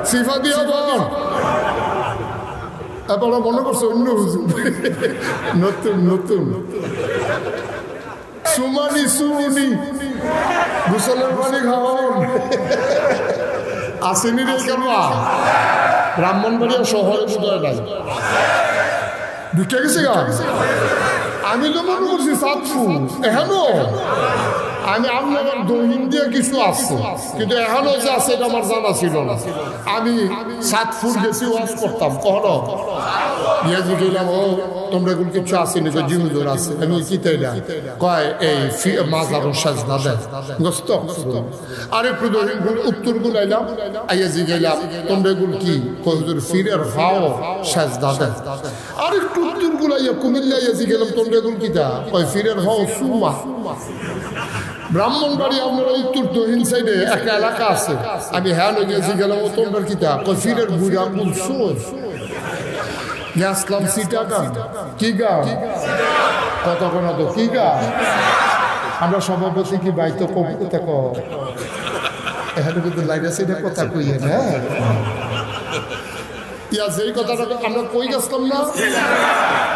সিফা দিয়া বল এবার মনে করছে অন্য হুজুর নতুন নতুন সুমানি সুনি গোসলের পানি খাওয়ান আসেনি রে কেন ব্রাহ্মণবাড়িয়া শহরে বোধহয় নাই ঢুকে গেছে গা আমি তো মনে করছি সাতফু এখনো আমি আপনার দহিন দিয়ে কিছু আছে কিন্তু এখনো যে আছে এটা আমার জানা ছিল না আমি সাতফুর গেছি ওয়াজ করতাম কখনো ইয়াজি গেলাম ও তোমরা এগুলো কিছু আসেনি তো জিহুদুর আছে আমি কি তাই না কয় এই মাজারও সাজদা দেয় গোস্ত আর একটু দহিন উত্তর গুলাইলাম আইয়াজি গেলাম তোমরা এগুলো কি হুজুর ফিরের ভাও সাজদা দেয় আর একটু উত্তর গুলাইয়া কুমিল্লা ইয়াজি গেলাম তোমরা এগুলো কি তা কয় ফিরের ভাও সুমা ব্রাহ্মণবাড়ি আপনার উত্তর দক্ষিণ সাইডে একটা এলাকা আছে আমি হ্যাঁ গেছি গেলাম ও তোমরা কিতা কফিরের বুড়া বলছো আসলাম সিটাগান কি গান কত কোন তো কি গান আমরা সভাপতি কি বাইতো কবিতা এখানে কিন্তু লাইনে সাইডে কথা কইয়ে না ইয়া যেই কথাটা আমরা কই গেছিলাম না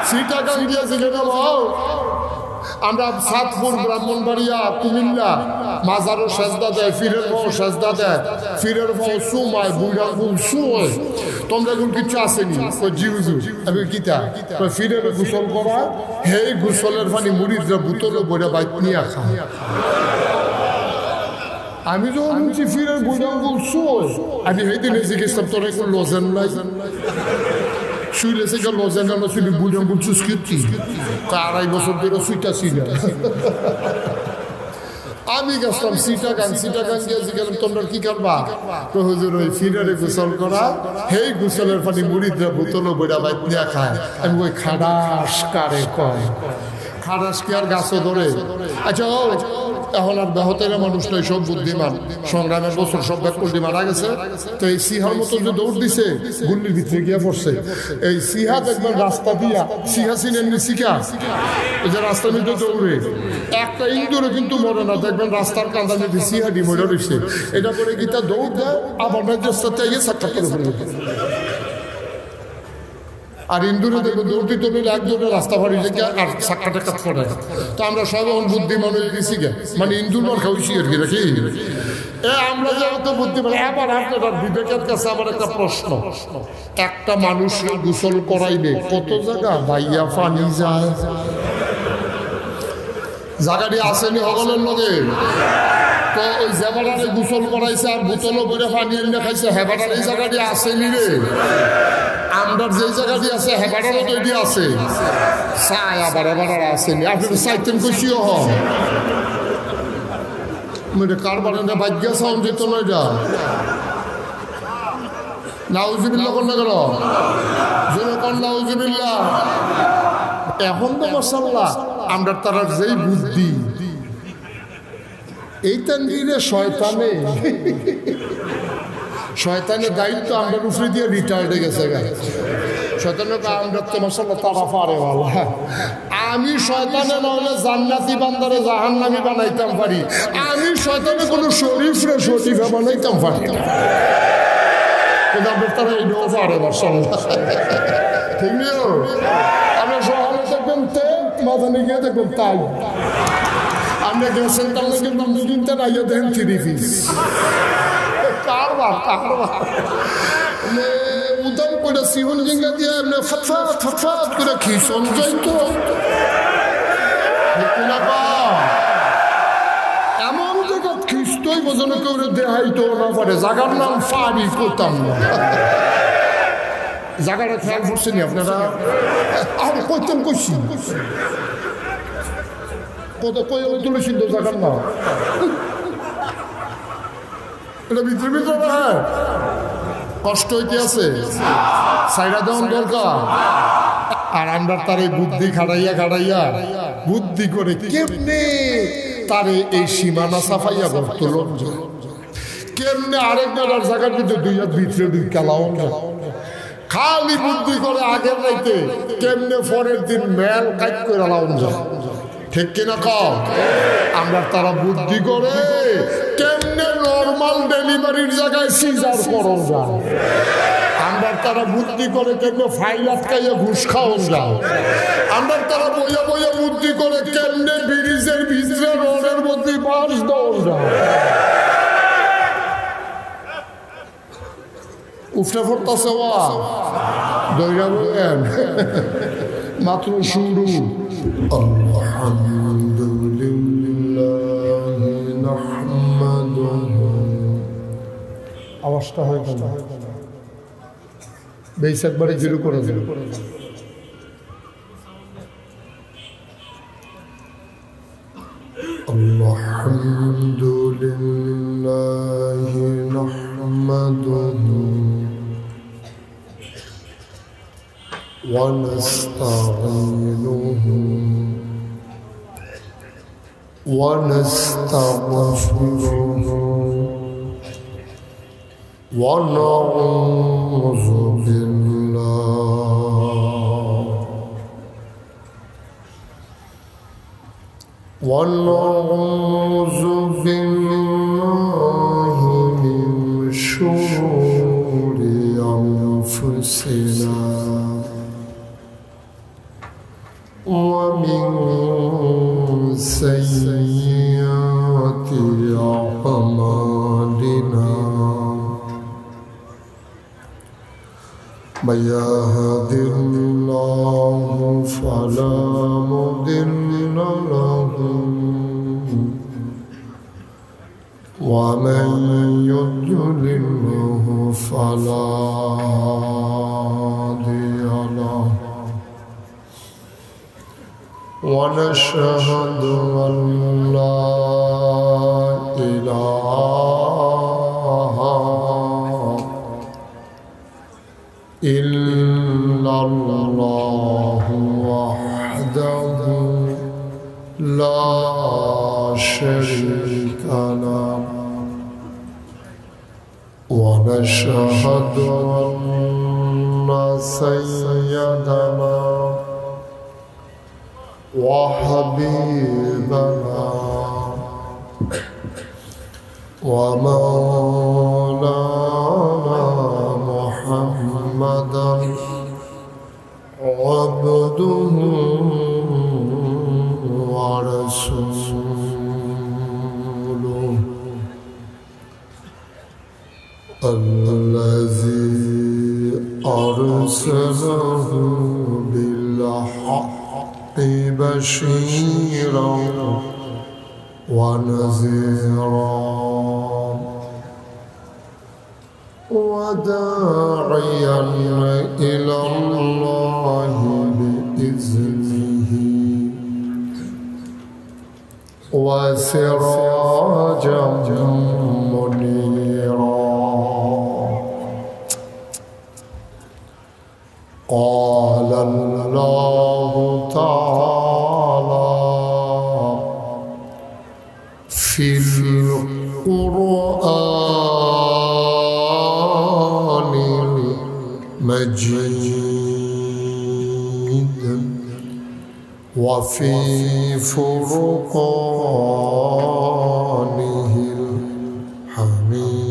সিটাগান দিয়েছি গেলাম আমরা সাতপুর ব্রাহ্মণবাড়িয়া কুমিল্লা মাজারও সাজদা দেয় ফিরের ভাও সাজদা দেয় ফিরের ভাও সুমায় বুড়া গুল সুয় তোমরা এগুলো কিছু আসেনি ওই জিউজু আমি কিতা ফিরের গোসল করা হে গোসলের পানি মুড়িদরা বুতলে বইরা বাইক নিয়ে খা আমি যখন বলছি ফিরের বুড়া গুল সুয় আমি সেই দিনে জিজ্ঞেস তোর এখন লজেন নাই শুইলে সে গেল লজেন শুনি বুড়া গুল সুস্কৃতি আড়াই বছর ধরে সুইটা ছিল আমি গেছিলাম সিটাগান গিয়েছি গেলাম তোমরা কি করবা তো হুজুর ওই ফিরারে গোসল করা হেই গোসলের পানি মুড়িদরা বোতলও বইরা বাইক নিয়ে খায় আমি ওই খাডাস কারে কয় খাডাস কি আর গাছও ধরে আচ্ছা এখন আর ব্যাহতের মানুষ নয় সব বুদ্ধিমান সংগ্রামের বছর সব ব্যাগ করতে মারা গেছে তো এই সিহার মতো যে দৌড় দিছে গুল্লির ভিতরে গিয়ে পড়ছে এই সিহা দেখবেন রাস্তা দিয়া সিহা চিনেননি শিখা এই যে রাস্তার মধ্যে দৌড়ে একটা ইন্দুরে কিন্তু মরে না দেখবেন রাস্তার কাঁদা মধ্যে সিহাডি মরে রয়েছে এটা করে গীতা দৌড় দেয় আবার রাস্তাতে গিয়ে সাক্ষাৎ করে ফেলে আর ইন্দুরে দেখবেন দৌড়তে দৌড়ে এক দৌড়ে রাস্তা ভাড়ি থেকে আর সাক্ষা টাক্ষাৎ করে তো আমরা সব এখন বুদ্ধিমান হয়ে গেছি গে মানে ইন্দুর মার খাওয়াইছি আর কি নাকি আমরা যে অত বুদ্ধিমান এবার আপনার বিবেকের কাছে আমার একটা প্রশ্ন একটা মানুষের গোসল করাইবে কত জায়গা ভাইয়া পানি যায় জায়গাটি আসেনি সকলের লগে তো ওই জেবাটারে গোসল করাইছে আর বোতলও করে পানি এনে খাইছে হেবাটার এই জায়গাটি আসেনি রে আমরা যে জায়গাটি আছে হেবাটারও তৈরি আছে চাই আবার হেবাটার আসেনি আপনি চাইতেন খুশিও হন কার বাড়ি ভাগ্য সাউন্ড যেত না এটা নাউজুবিল্লাহ কর না কেন জোরে কর নাউজুবিল্লাহ এখন তো মাশাআল্লাহ আমরা তারা যেই বুদ্ধি এইটা নিলে শয়তানের দায়িত্ব আমরা উপরে দিয়ে রিটায়ার্ড হয়ে গেছে শয়তানের আমরা তো মাশাআল্লাহ তারা পারে ভালো আমি শয়তানে নইলে জান্নাতি বান্দারে জাহান্নামী বানাইতাম পারি আমি শয়তানে কোনো শরীফরে শরীফা বানাইতাম পারি কিন্তু আমরা তারা এইটাও পারে মাশাআল্লাহ ঠিক নেই আমরা সহালে দেখবেন তে মাদানে গিয়ে দেখবেন তাই আমরা গেছেন তাহলে কিন্তু দুদিনটা রাইয়া দেন 3 পিস কারবার উদয় করে সিহন জিঙ্গা দিয়ে ফটফট করে খিসন যাইতো এমন জায়গা খ্রিস্টই বোঝানো কেউ দেহাইতো না পারে জায়গার নাম ফারি করতাম না জায়গাটা খেয়াল করছেন আপনারা আরে কইতেন কইছি কত কই তুলেছিল তো জায়গার নাম এটা ভিতরে ভিতরে হ্যাঁ কষ্ট হইতে আছে সাইডা দেওয়ার দরকার আর আমরা তার এই বুদ্ধি খাড়াইয়া বুদ্ধি করে কেমনে তারে এই সীমানা সাফাইয়া বর্তলন কেমনে আরেক বেলার জায়গার কিন্তু দুই হাত ভিতরে দুই কালাও খালি বুদ্ধি করে আগের রাইতে কেমনে পরের দিন মেল কাজ করে লাউন যায় ঠিক কিনা কম আমরা তারা বুদ্ধি করে কেমনে নরমাল মাল ডেলিভারির জায়গায় সিজার করো যায়, আমরা তারা বুদ্ধি করে কেমনে ফাইল আটকাইয়া ঘুষ খাওয়া যায়, আমরা তারা বইয়া বইয়া বুদ্ধি করে কেমনে ব্রিজের ভিতরে রোডের মধ্যে বাস দেওয়া যায়। উফরে পড়তেছে দইরা বলেন মাত্র শুরু। আওয়াজটা হয়ে গেল, বেশ একবারে জিরো করে দিল। আলহামদুলিল্লাহি নাহমাদুহু ওয়া নাস্তাঈনুহু ওয়া নাস্তাগফিরুহু ওয়া নাউযু ونعوذ بالله من شرور أنفسنا ومن سيئات أعمالنا من يهد الله فلا مضل له ومن يضلله فلا هادي له ونشهد أن لا إله إلا الله وحده لا شريك له ونشهد أن سيدنا وحبيبنا ومولانا محمدا عبده ورسوله الذي أرسله بالحق بشيرا ونذيرا وداعيا إلى الله بإذنه وسراجا منيرا قال الله تعالى في القرآن المجيد وفي فرقانه الحميد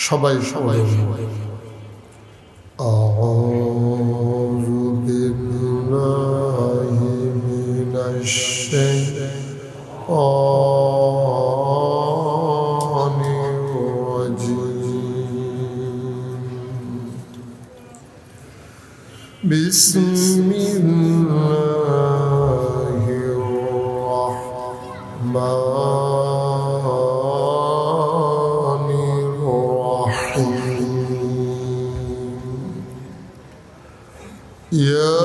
সবাই أعوذ بالله من الشيطان الرجيم بسم الله الرحمن الرحيم يا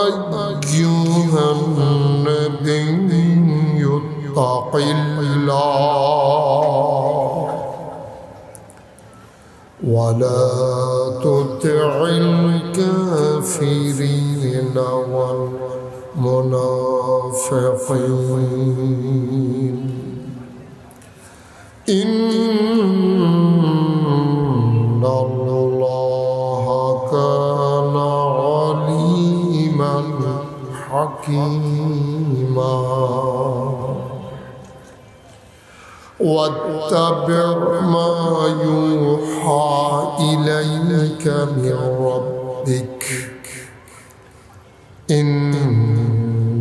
أيها النبي اتق الله ولا تطع الكافرين والمنافقين إن الله كان عليما حكيما واتبع ما يوحى إليك من ربك إن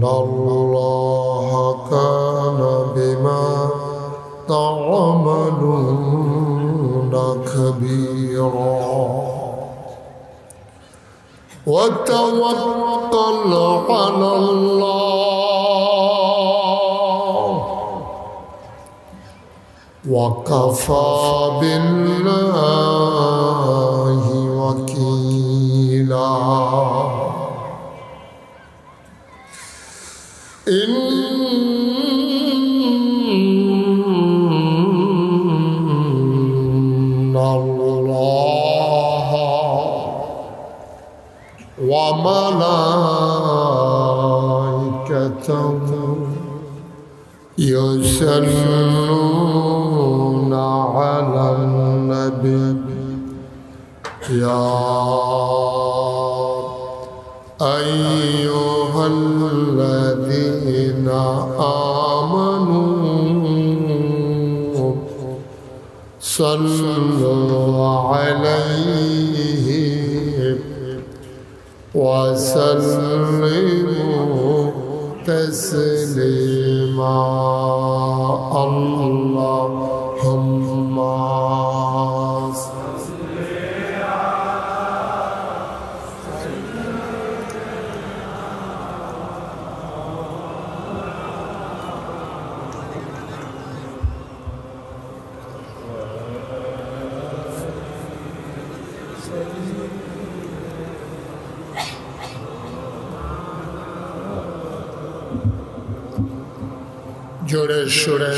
الله كان بما تعملون خبيرا وتوكل على الله وكفى بالله وكيلا إن الله وملائكته يصلون على النبي يا أيها الذين آمنوا صلوا عليه وسلموا تسليما اللهم জোরে সোরে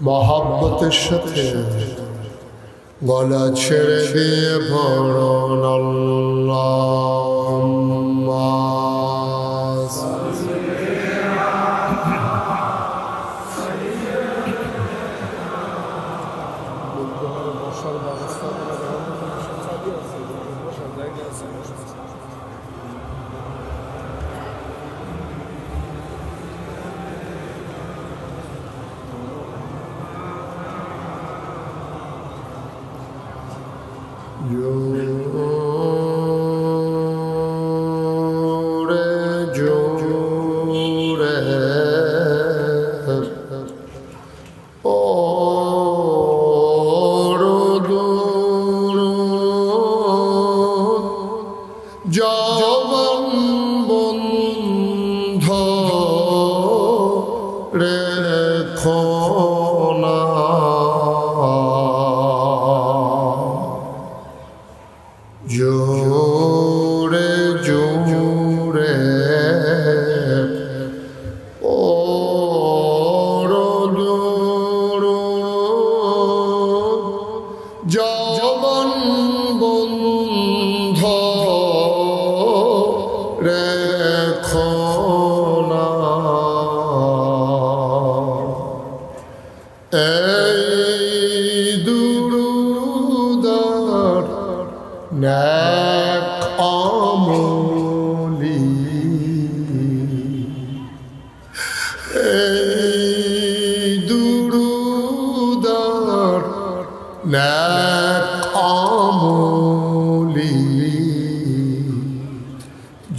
মহব্বতের সাথে গলা ছেড়ে দিয়ে পড়ুন আল্লাহুম্মা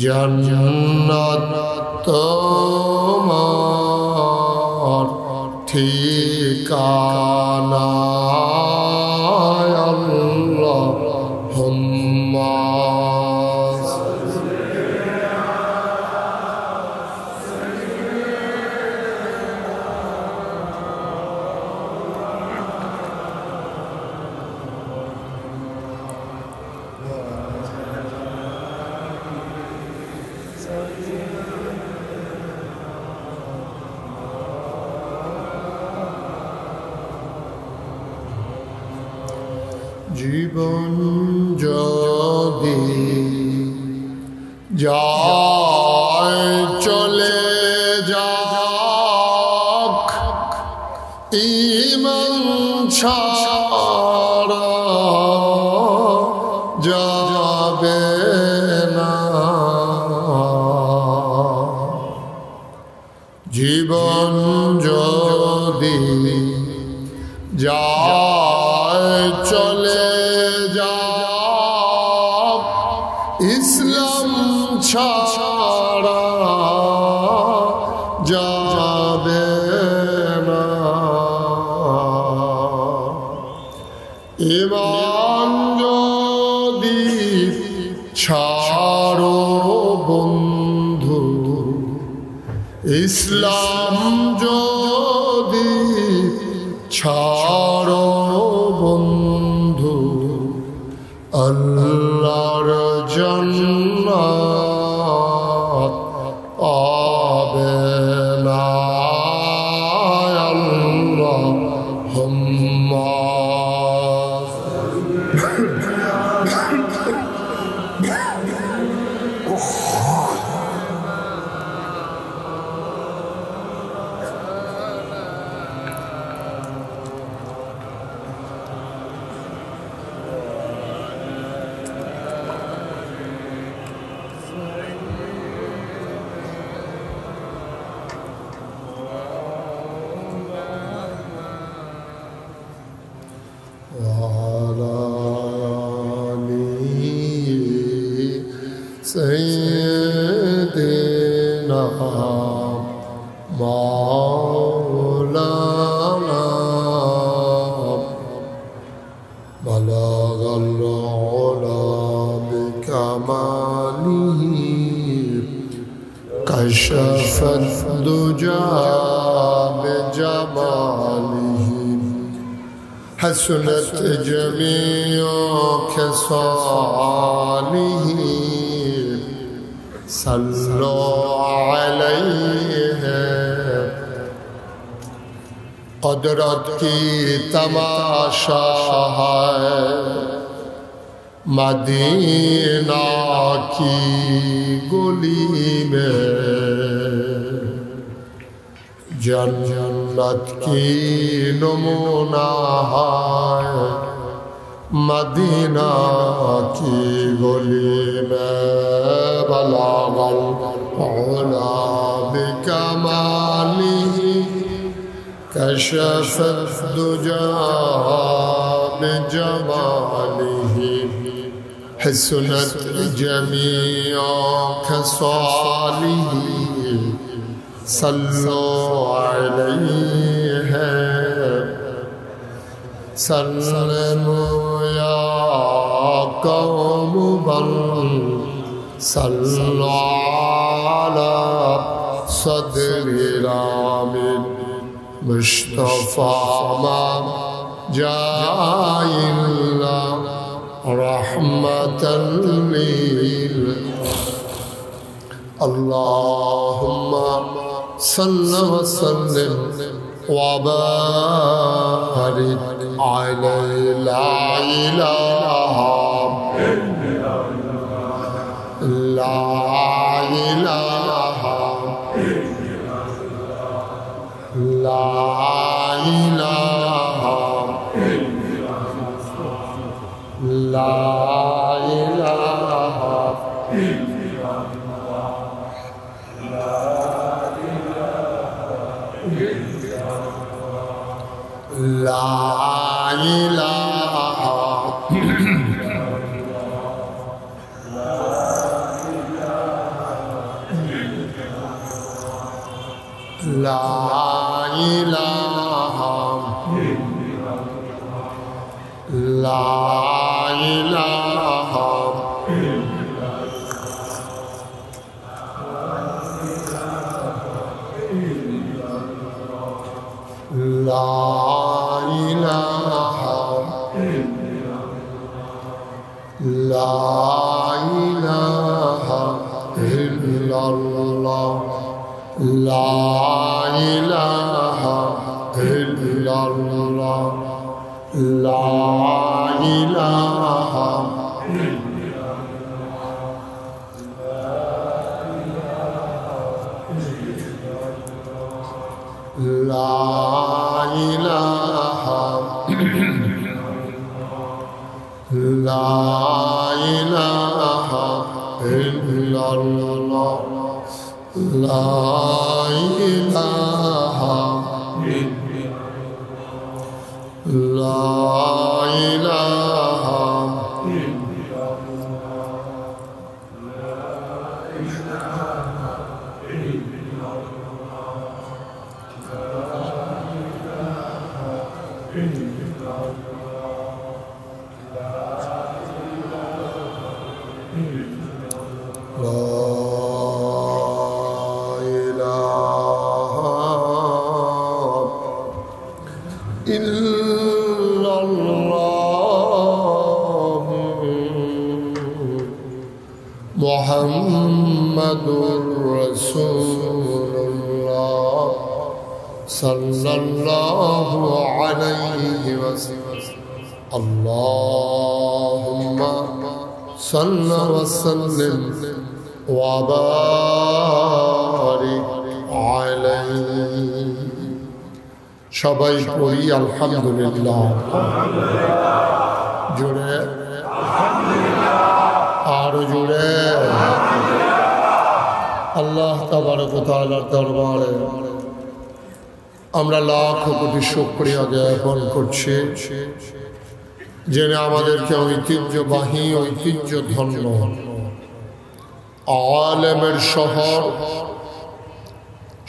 जन्नत तुम्हार ठिकाना अल्लाहुम्मा জীবন যদি যায় চলে যাক ঈমান ছাড়া যাবে না জীবন যদি যায় চলে যা ইসলাম ছাড়া যাবে না ঈমান যদি ছাড়ো বন্ধু ইসলাম যদি ছাড়ো বন্ধু আল্লাহর জান্নাত পাবে না আল্লাহুম্মা سيدنا مولانا بلغ العلا بكماله كشف الدجى بجماله حسنت جميع خصاله صلوا عليه قدرت کی تماشا ہے مدینہ کی گلی میں جنت کی نمونہ ہے مدینہ کی گلی میں بلغ العلا بکمالہ کشف الدجى بجمالہ حسنت جميع خصالہ صلوا عليه سلموا يا قوم بل صلوا على صدر العامل مصطفى ما جاء إلا رحمة اللهم صل وسلم وبارك عليه لا إله لا إله لا إله لا إله لا إله لا إله لا إله لا إله لا إله إلا الله لا إله إلا الله لا إله لا إله لا إله إلا الله لا إله لا إله মুহাম্মাদুর রাসূলুল্লাহ সাল্লাল্লাহু আলাইহি ওয়াসাল্লাম আল্লাহুম্মা সাল্লি ওয়া সাল্লিম ওয়া বারিক আলাইহি। সবাই পড়ি আলহামদুলিল্লাহ। জোরে আরো জোরে। আল্লাহ তাবারক ওয়া তাআলার দরবারে আমরা লাখ কোটি শুকরিয়া জ্ঞাপন করছি, যিনি আমাদেরকে ঐতিহ্যবাহী ঐতিহ্য ধন্য আলেমের শহর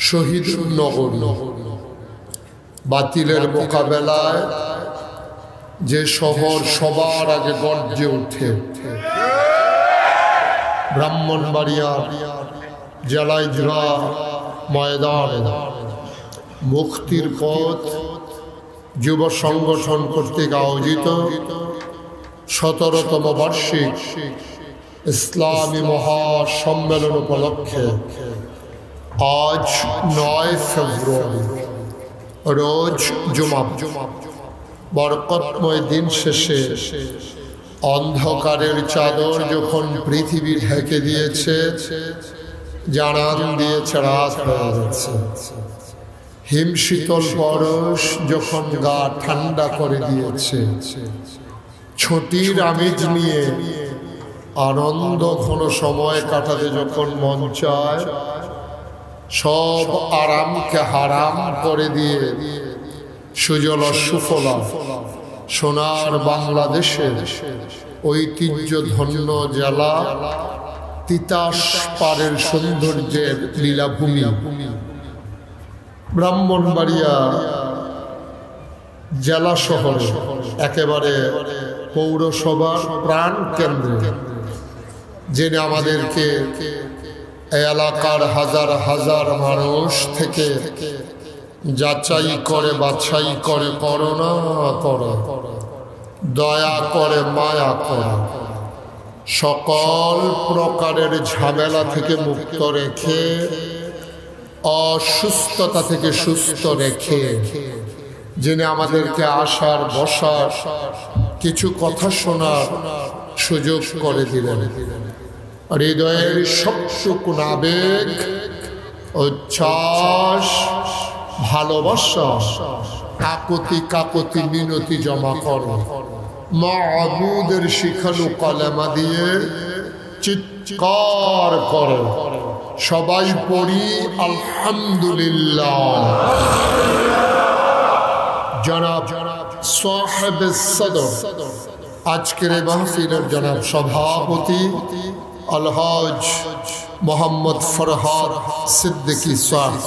শহীদ নগরী, বাতিলের মোকাবেলায় যে শহর সবার আগে গর্জে ওঠে, ব্রাহ্মণবাড়িয়া জেলায় জেলা ময়দান মুক্তির পথ যুব সংগঠন কর্তৃক আয়োজিত 17তম বার্ষিক ইসলামী মহাসম্মেলন উপলক্ষে আজ 9 ফেব্রুয়ারি রোজ জুমা বরকতময় দিন শেষে অন্ধকারের চাদর যখন পৃথিবী ঢেকে দিয়েছে, জানান দিয়েছে রাত হয়ে গেছে, হিমশীতল পরশ যখন গা ঠান্ডা করে দিয়েছে, ছুটির আমেজ নিয়ে আনন্দ ঘন সময় কাটাতে যখন মন চায়, সব আরামকে হারাম করে দিয়ে সুজলা সুফলা সোনার বাংলাদেশের ঐতিহ্য ধন্য জেলা তিতাস পাড়ের সৌন্দর্যের লীলাভূমি ব্রাহ্মণবাড়িয়া জেলা শহর একেবারে পৌরসভার প্রাণ কেন্দ্রে, যিনি আমাদেরকে এলাকার হাজার হাজার মানুষ থেকে যাচাই করে বাছাই করে, করুণা করে, দয়া করে, মায়া করে, সকল প্রকারের ঝামেলা থেকে মুক্ত রেখে, অসুস্থতা থেকে সুস্থ রেখে, যিনি আমাদেরকে আসার বসার কিছু কথা শোনার সুযোগ করে দিলেন। হৃদয়ের সবটুকু আবেগ, উচ্ছ্বাস, ভালোবাসা, কাকতি কাকতি মিনতি জমা করো, মাবুদের শিখানো কলেমা দিয়ে চিৎকার করে সবাই পড়ি আলহামদুলিল্লাহ। জনাব সাহেব সদর আজকের এই মাহফিলের জনাব সভাপতি আলহাজ মোহাম্মদ ফরহাদ সিদ্দিকী সাহেব,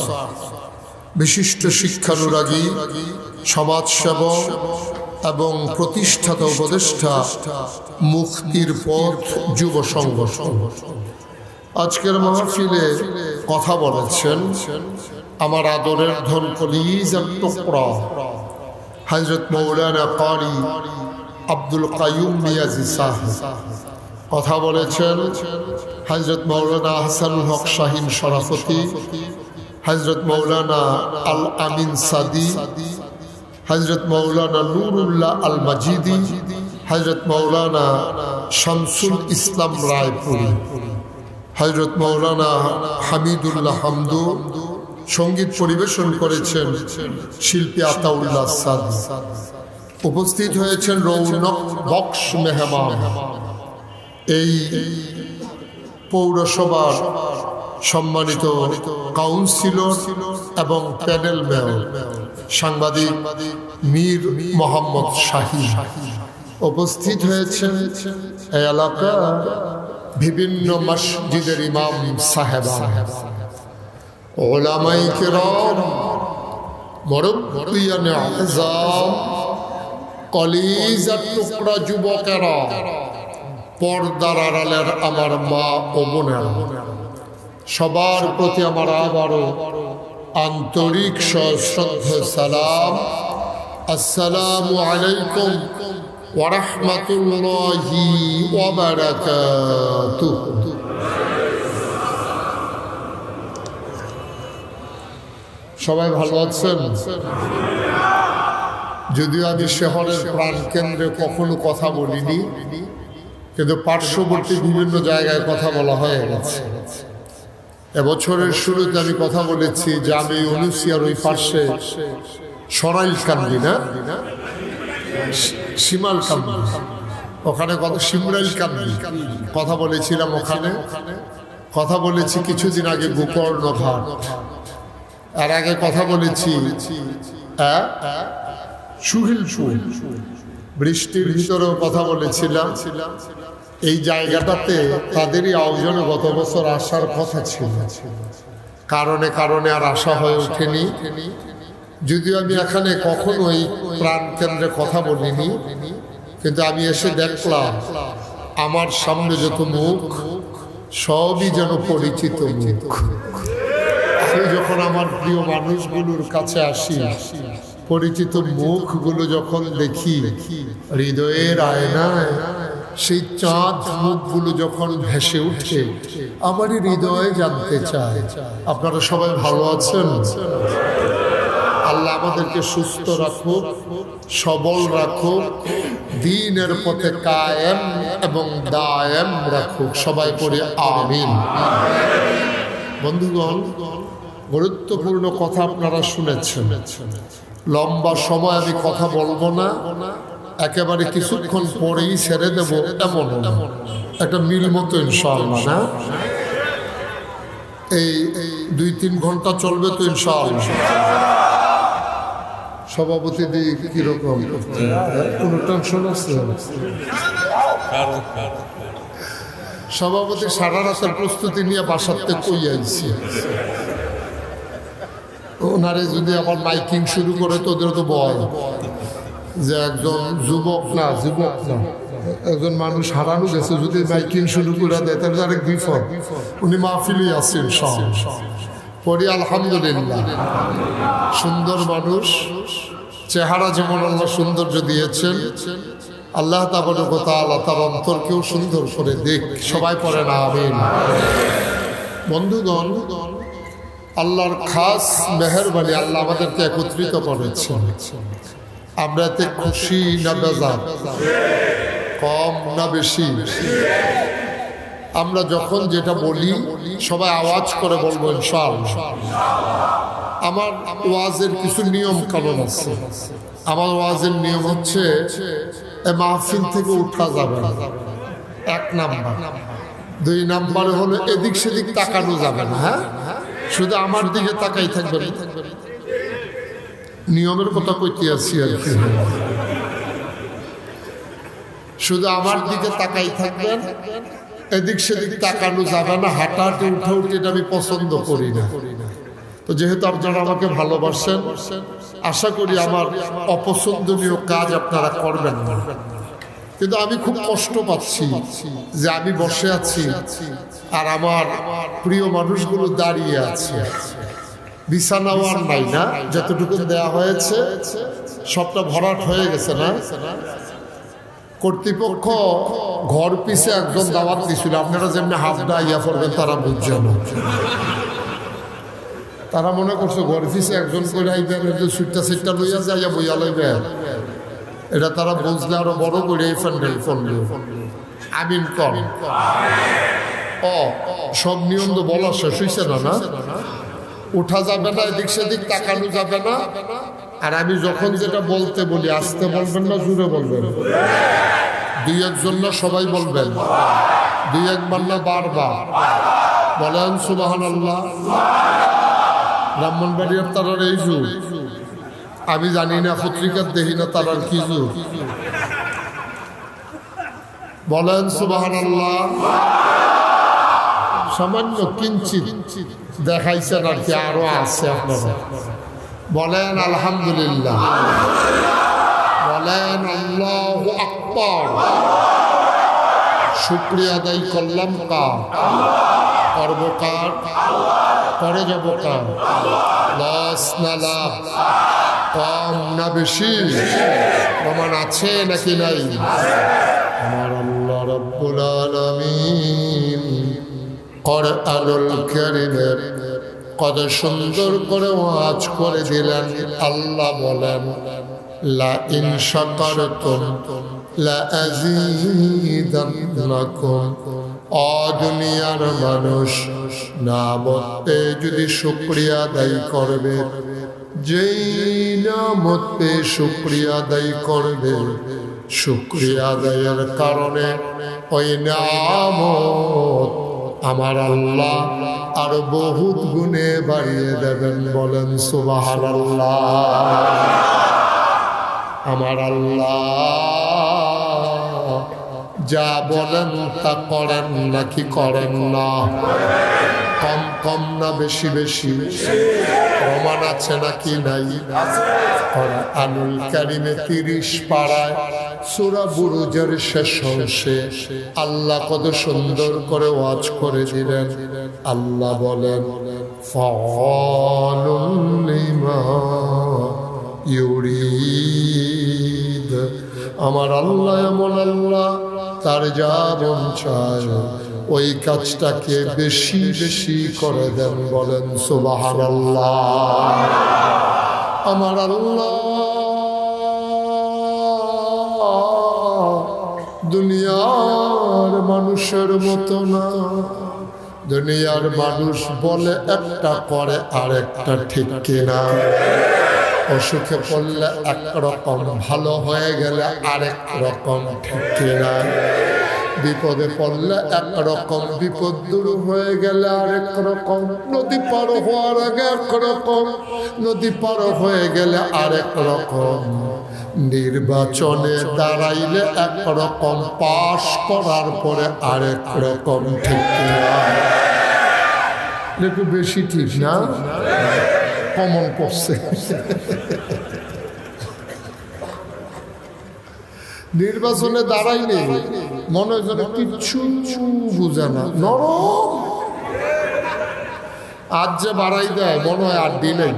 বিশিষ্ট শিক্ষানুরাগী, সমাজসেবক এবং প্রতিষ্ঠাতা উপদেষ্টা মুক্তির পথ যুব সংগঠন, আজকের মাহফিলে কথা বলেছেন আমার আদরের ধন কলিজার টুকরা হযরত মৌলানা কারি আব্দুল কাইয়ুম নিয়াজি সাহেব, কথা বলেছেন হযরত মৌলানা হাসানুল হক শাহীন শরাফতি, হযরত মৌলানা আল আমিন সাদি, হযরত মৌলানা নুরুল্লাহ আল মাজিদি, হযরত মৌলানা শামসুল ইসলাম রায়পুরি, হযরত মৌলানা হামিদুল্লাহ হামদু। সঙ্গীত পরিবেশন করেছেন শিল্পী আতাউল্লাহ সাদি। উপস্থিত হয়েছেন রৌনক বক্স মেহমান, এই পৌরসভার সম্মানিত কাউন্সিলর এবং প্যানেল মেয়র, সাংবাদিক মীর মোহাম্মদ শাহীন উপস্থিত হয়েছেন। এই এলাকা বিভিন্ন মসজিদের ইমাম সাহেবান, উলামায়ে কিরাম, মুরব্বিয়ানে আযম, কলিজার টুকরা যুবকেরা, পর্দার আড়ালের আমার মা ও বোনেরা, সবার প্রতি আমার আবারও আন্তরিক সশ্রদ্ধ সালাম। আসসালামু আলাইকুম ওয়া রাহমাতুল্লাহি ওয়া বারাকাতুহু। সবাই ভালো আছেন? যদিও আমি শহরের প্রাণকেন্দ্রে কখনো কথা বলিনি, কিন্তু পার্শ্ববর্তী বিভিন্ন জায়গায় কথা বলা হয়ে গেছে। এবছরের শুরুতে আমি কথা বলেছি যে আমি অনুসিয়ার ওই পাশে সরাইল কান্দি, না শিমাল কান্দি, ওখানে শিমরাইল কান্দি কথা বলেছিলাম। ওখানে কথা বলেছি কিছুদিন আগে গোকর্ণ ঘাট, আর আগে কথা বলেছি সুহিলপুর, বৃষ্টির ভিতরেও কথা বলেছিলাম। এই জায়গাটাতে তাদেরই আয়োজনে গত বছর আসার কথা ছিল, কারণে কারণে আর আসা হয়ে ওঠেনি। যদিও আমি এখানে কখনোই প্রাণ কেন্দ্রে কথা বলিনি, কিন্তু আমি এসে দেখলাম আমার সামনে যত মুখ সবই যেন পরিচিত মুখ। আমি যখন আমার প্রিয় মানুষগুলোর কাছে আসি, পরিচিত মুখগুলো যখন দেখি, হৃদয়ের আয়নায় সেই চাঁদ মুখগুলো যখন ভেসে উঠে, আমারই হৃদয়ে জানতে চায় আপনারা সবাই ভালো আছেন? আল্লাহ আমাদেরকে সুস্থ রাখুক, সবল রাখুক, দ্বীনের পথে কায়েম এবং দায়েম রাখুক। সবাই পড়ে আমিন। বন্ধুগণ, গুরুত্বপূর্ণ কথা আপনারা শুনেছেন। লম্বা সময় আমি কথা বলবো না, একেবারে কিছুক্ষণ পরেই ছেড়ে দেব, এমন একটা মিল মতো ইনশাআল্লাহ, না এই 2-3 ঘন্টা চলবে তো ইনশাআল্লাহ। সভাপতি দিয়ে কিরকম কোনো টেনশন আছে? সভাপতি সারা রাতের প্রস্তুতি নিয়ে বাসাতে কই আইছি, ওনারে যদি আবার মাইকিং শুরু করে তো ওদের তো ভয় যে একজন যুবক না একজন মানুষ হারানো গেছে, যদি মাইকিং শুরু করে দেয় তাহলে আরেক বিপদ। উনি মাহফিলেই আছেন সব পড়ি। আলহামদুলিল্লাহ, সুন্দর মানুষ, চেহারা যেমন আল্লাহ সৌন্দর্য দিয়েছেন, আল্লাহ তাআলা তার অন্তরকেও সুন্দর করে দেখ। সবাই পড়ে না আমিন। বন্ধুগণ, আল্লাহর খাস মেহেরবানি, আল্লাহ আমাদেরকে একত্রিত করেছেন। আমরা এতে খুশি না বেজার, কম না বেশি? আমরা যখন যেটা বলি সবাই আওয়াজ করে বলবো ইনশাআল্লাহ। আমার ওয়াজের কিছু নিয়ম কানুন আছে। আমার ওয়াজের নিয়ম হচ্ছে মাহফিল থেকে উঠা যাবে না, 1 নাম্বার। 2 নাম্বারে হলো এদিক সেদিক তাকানো যাবে না। হ্যাঁ, শুধু আমার দিকে তাকাই থাকবে। নিয়মের কথা কইতে আসছি আর কি। শুধু আমার দিকে তাকাই থাকবেন, এদিক সেদিক তাকানো যাবে না। হাঁটাহাঁটি উঠা উঠি এটা আমি পছন্দ করি না। তো যেহেতু আপনারা আমাকে ভালোবাসেন, আশা করি আমার অপছন্দনীয় কাজ আপনারা করবেন না। কিন্তু আমি খুব কষ্ট পাচ্ছি যে আমি বসে আছি আর আমার প্রিয় মানুষগুলো দাঁড়িয়ে আছে। বিছানাও আর নাই, না যতটুকু দেয়া হয়েছে সবটা ভরাট হয়ে গেছে। না, কর্তৃপক্ষ ঘর পিছে একজন দাওয়াত দিছিল, আপনারা যেমনি হাফডা ইয়া করবেন তারা বুঝছেন। তারা মনে করছে ঘর পিছে একজন করে আইবেন, সুইটটা লইয়া যাইয়া বইয়া লইবেন। এটা তারা বুঝলে আরো বড় করে এই প্যান্ডেল করলো। আমিন কর। সব নিয়ম তো বলা শেষ হয়েছে না? না, উঠা যাবে না, এদিক সেদিক তাকানো যাবে না। আর আমি যখন যেটা বলতে বলি, আস্তে বলবেন না জোরে বলবেন? 2-1 জন না সবাই বলবেন? 2-1 বার না বারবার? বলেন সুবহানাল্লাহ। ব্রাহ্মণবাড়িয়ার তারার এই যুগ, আমি জানি না পত্রিকার দেখি না তারার কি যুগ। বলেন সুবহানাল্লাহ। সামান্য কিঞ্চিত দেখাইছেন আর কি, আরো আছে আপনারা। বলেন আলহামদুলিল্লাহ, বলেন আল্লাহু আকবার। শুকরিয়া আদায় করলাম কার? করব কার? করে যাব কার? লস না লাভ, কম না বেশি? প্রমাণ আছে নাকি নাই? আমার আল্লাহ রাব্বুল আলামিন কুরআনুল কারীমের কত সুন্দর করে ওয়াজ করে দিলেন। আল্লাহ বলেন লা ইন শাকারতুম লা আযীদান্নাকুম। ও দুনিয়ার মানুষ, নামতে যদি শুকরিয়া আদায় করবে, যেই নামতে শুকরিয়া আদায় করবে, শুকরিয়া আদায়ের কারণে ওই নামত আমার আল্লাহ আরো বহুত গুণে বাড়িয়ে দেবেন। বলেন সুবহানাল্লাহ। আমার আল্লাহ যা বলেন তা করেন নাকি করেন না? কম কম না বেশি বেশি? প্রমাণ আছে নাকি নাই? কুরআনুল কারীমে 30 পারায় সূরা বুরুজের শেষ অংশে আল্লাহ কত সুন্দর করে ওয়াজ করে দিলেন। আল্লাহ বলেন ফাআলুল লিমা ইউরিদ। আমার আল্লাহ এমন আল্লাহ, তার যা মন চায় ওই কাজটাকে বেশি বেশি করে দেন। বলেন সুবহানাল্লাহ। আমার আল্লাহ দুনিয়ার মানুষের মতো না। দুনিয়ার মানুষ বলে একটা করে আরেকটা, ঠিক কিনা? অসুখে পড়লে একরকম, ভালো হয়ে গেলে আরেক রকম, ঠিক কিনা? বিপদে পড়লে একরকম, বিপদ দূর হয়ে গেলে আরেক রকম। নদী পার হওয়ার আগে একরকম, নদী পার হয়ে গেলে আরেক রকম। নির্বাচনে দাঁড়াইলে একরকম, পাশ করার পরে আরেক রকম, ঠিক কিনা? একটু বেশি ঠিক না? কমন পড়ছে। নির্বাচনে দাঁড়াইলে মনে হয় যেন কিচ্ছু বুঝে না, নরম। আজ যে বাড়াই দেয় মনে হয় আর দিলেই।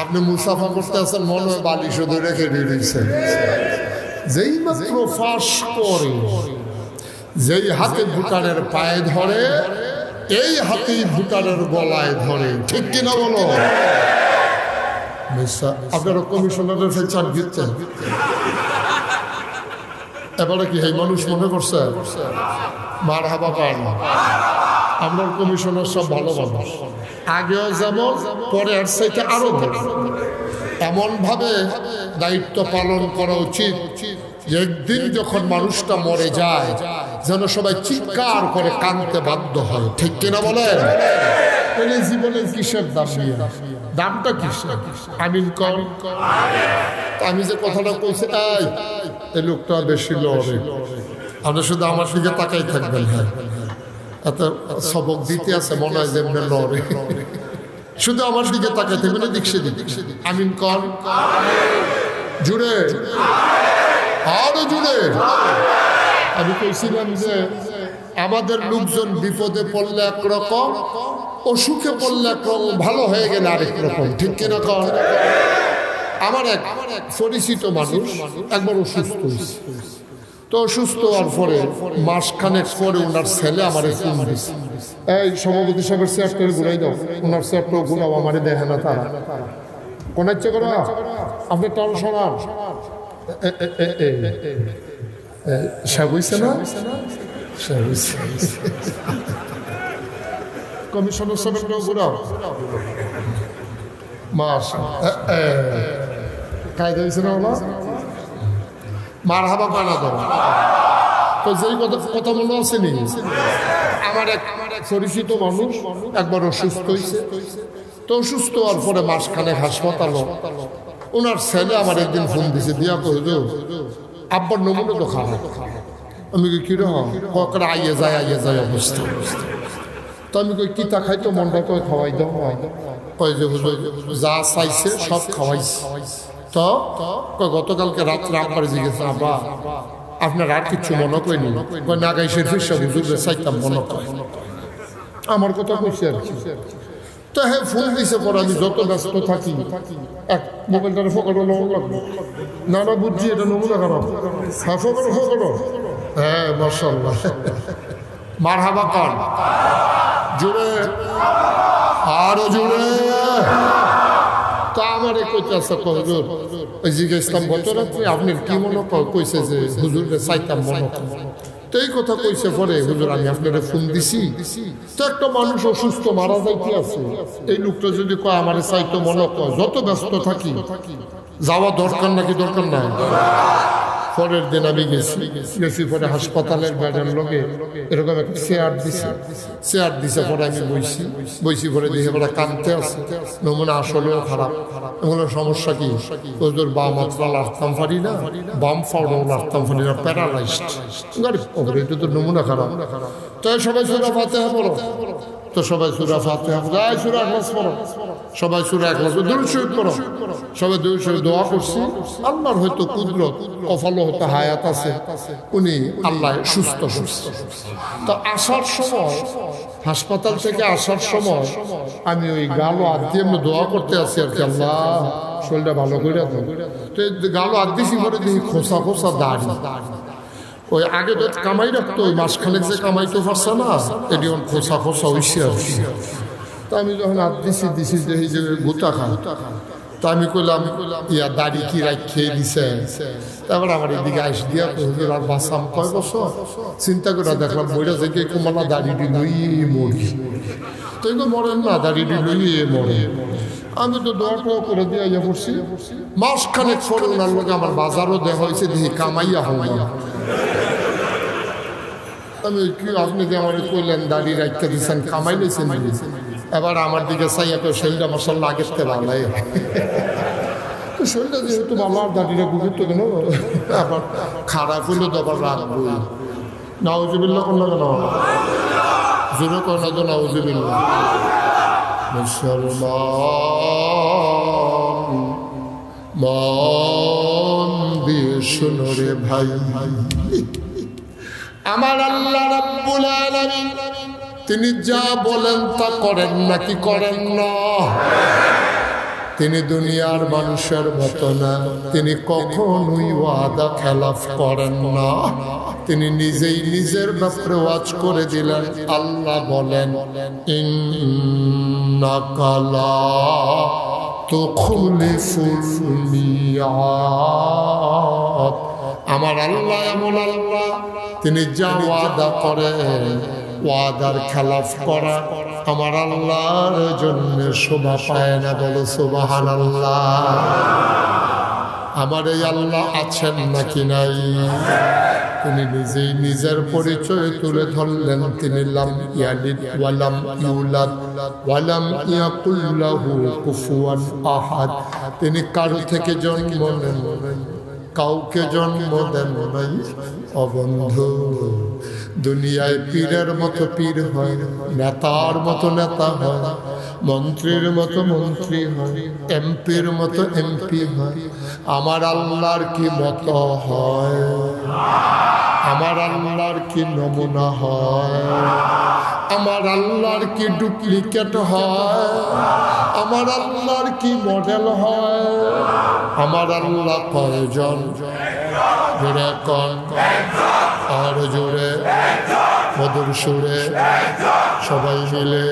আপনি মুসাফা করতে আছেন, মনে হয় বালি শুধু রেখে দিয়েছেন। যেই মাত্র ফাঁস করে, যেই হাতে ভুটানের পায়ে ধরে, এই হাতেই ভুটানের গলায় ধরে, ঠিক কিনা বলো? আপনারা কমিশনারের ফেচার দিচ্ছেন, এবারে কি এই মানুষ মনে করছে মারহাবা পায় না? আমরা কমিশনার সব ভালো মানুষ, আগেও যেমন পরে এর চাইতে আরো ভালো। এমন ভাবে দায়িত্ব পালন করা উচিত যে একদিন যখন মানুষটা মরে যায় যেন সবাই চিৎকার করে কাঁদতে বাধ্য হয়, ঠিক কিনা বলেন? জীবনের কিসের দাম নিয়ে, দামটা কিসের? আমিন কর। আমি যে কথাটা বলছি, এই লোকটা বেশি লড়ে, আপনি শুধু আমার দিকে তাকাই থাকবেন। হ্যাঁ, এত সবক দিতে আছে মনে হয় যে লড়ে, শুধু আমার দিকে তাকাই থাকবেন, এদিক সেদিক। আমিন কর, জুড়ে, আরো জুড়ে। আমি কইছিলাম যে আমাদের লোকজন বিপদে পড়লে একরকম, অসুখে পড়লে একরকম, ভালো হয়ে গেলে আরেক রকম, ঠিক কিনা? আমার এক পরিচিত মানুষ একবার অসুস্থ হয়েছে। তো অসুস্থ হওয়ার পরে মাসখানেক পরে ওনার ছেলে আমার ফোন দিয়েছে, এই সভাপতি সাহেবের চেয়ারটা ঘুরাই দাও, ওনার চেয়ারটাও ঘুরাও, আমারে দেখে না তারা। কোন ইচ্ছে করো আপনি টান শোনান, না কমিশনার সাহেবটাও ঘুরাও। মাস কায়দা হয়েছে না ওলা, মারহাবা পানা দাও। তো যেই কথা মনে আছে নি, আমার এক পরিচিত মানুষ একবার অসুস্থ হয়েছে, তো অসুস্থ হওয়ার পরে মাসখানেক হাসপাতাল। ওনার ছেলে আমার একদিন ফোন দিছে, দিয়া কইল আব্বার নমুনা তো খারাপ। আমি কই কিরকম? আইয়ে যায় অবস্থা। তো আমি কই কি তা খাইতো মনটা কই খাওয়াই দাও, কয় যে হুজুর যা চাইছে সব খাওয়াইছে। তো গতকালকে রাত্রে আব্বার জিজ্ঞেস, আব্বা আপনার আর কিছু মনে কইনি? কয় না গাইছে হুজুরের চাইতাম মনে কয়। আমার কথা কইছে আর কি। তো হ্যাঁ ফোন দিছে পরে আমি যত ব্যস্ত থাকি এক মোবাইলটারে ফোকানো লাগবে না বুঝছি এটা নমুনা খারাপ। হ্যাঁ ফোকানো হ্যাঁ মাশাআল্লাহ মারহাবা কর জোরে আরো জোরে। তা আমার কইতেছে হুজুর ওই জিজ্ঞেসলাম গত রাত্রে আপনার কি মনে কইছে যে হুজুরের চাইতাম মনে তো এই কথা কইছে পরে হুজুর আমি আপনারা ফোন দিছি, তো একটা মানুষ অসুস্থ মারা যাইতে আছে, এই লোকটা যদি কয় আমার চাইতো মনে কয় যত ব্যস্ত থাকি যাওয়া দরকার নাকি দরকার নাই। পরের দিন আমি গেছি পরে হাসপাতালের বেডের লগে এরকম একটা চেয়ার দিছে পরে আমি বইছি পরে দেখে পরে কাঁদতে আছে, নমুনা আসলেও খারাপ। এগুলো সমস্যা কি? ওদের বাম মাত্রা লাড়তাম পারি না, বাম ফাউডও লাড়তাম পারি না, প্যারালাইজড গাড়ি ওপরে, এটা তো নমুনা খারাপ। তাই সবাই সূরা ফাতিহা পড়ো, তো সবাই সূরা ফাতিহা যায়, সূরা ইখলাস পড়ো, সবাই সূরা ইখলাস দুরূদ শরীফ পড়ো, সবাই দুরূদ শরীফ দোয়া করছি। আল্লাহর হয়তো কুদরত কফালো হতে হায়াত আছে, উনি আল্লাহ সুস্থ। তো আসার সময় হাসপাতাল থেকে আসার সময় আমি ওই গালো হাত দিয়ে এমনি দোয়া করতে আছি আর কি, আল্লাহ শরীরটা ভালো করে দাও। তো গালো হাত দিয়েছি পরে দেখি খোসা দাড়ি, ওই আগে তো কামাই রাখতো, ওই মাসখানেক যে কামাইতে পারছে না, এটি খোসা হইছে আর কি। তা আমি যখন হাত দিছি যে এই যে গোটা খা, তা আমি কইলাম ইয়া দাড়ি কি খেয়ে দিছে। তারপর আমার এদিকে আইস দিয়া হুজুর আর বাঁচাম কয় বছর, চিন্তা করে দেখলাম বইটা থেকে কমালা দাড়িটি লই মরি, তো মরেন না দাড়িটি লই মরে। আমি তো দোয়াটা করে দিয়ে ইয়ে করছি, মাসখানেক পরে ওনার লোক আমার বাজারও দেখা হয়েছে, দেখি কামাইয়া হল না। আমি কি আপনি যে আমার কইলেন দাড়ি রাখতে দিচ্ছেন কামাই নিয়েছেন, এবার আমার দিকে চাইয়া তো শরীরটা মশাল্লা আগের থেকে ভালাই, তো শরীরটা যেহেতু ভালো আর দাড়িটা গুরুত্ব কেন আবার খারাপ হইলে তো আবার রাখবই। নাউজুবিল্লাহ কোন কেন জোরে কর না তো নাউজুবিল্লাহ। মুসলমান মন দিয়ে শোনো রে ভাই, আমার আল্লাহ রাব্বুল আলামিন তিনি যা বলেন তা করেন নাকি করেন না? তিনি দুনিয়ার মানুষের মতো না, তিনি কখনোই ওয়াদা খেলাফ করেন না। তিনি নিজেই নিজের ব্যাপারে ওয়াজ করে দিলেন, আল্লাহ বলেন ইন্নাকা লা তুখলিফুল মিয়াদ। আমার আল্লাহ এমন আল্লাহ, তিনি যা ওয়াদা করেন ওয়াদার খেলাফ করা আমার আল্লাহর জন্য শোভা পায় না। বলো সুবহানাল্লাহ। আমার এই আল্লাহ আছেন নাকি নাই? তিনি নিজেই নিজের পরিচয় তুলে ধরলেন, তিনি লাম ইয়ালিদ ওয়ালাম ইউলাদ ওয়ালাম ইয়াকুল লাহু কুফুয়ান আহাদ। তিনি কারো থেকে জন্ম নেন, কাউকে জন্ম দেন নাই। অবন্ধু, দুনিয়ায় পীরের মতো পীর হয়, নেতার মতো নেতা হয়, মন্ত্রীর মতো মন্ত্রী হয়, এমপির মতো এমপি হয়। আমার আল্লাহর কি মতো হয়? আমার আল্লাহর কি নমুনা হয়? আমার আল্লাহর কি ডুপ্লিকেট হয়? আমার আল্লাহর কি মডেল হয়? আমার আল্লাহ কয়জন? জোরে কন, আর জোরে মধুর সুরে সবাই মিলে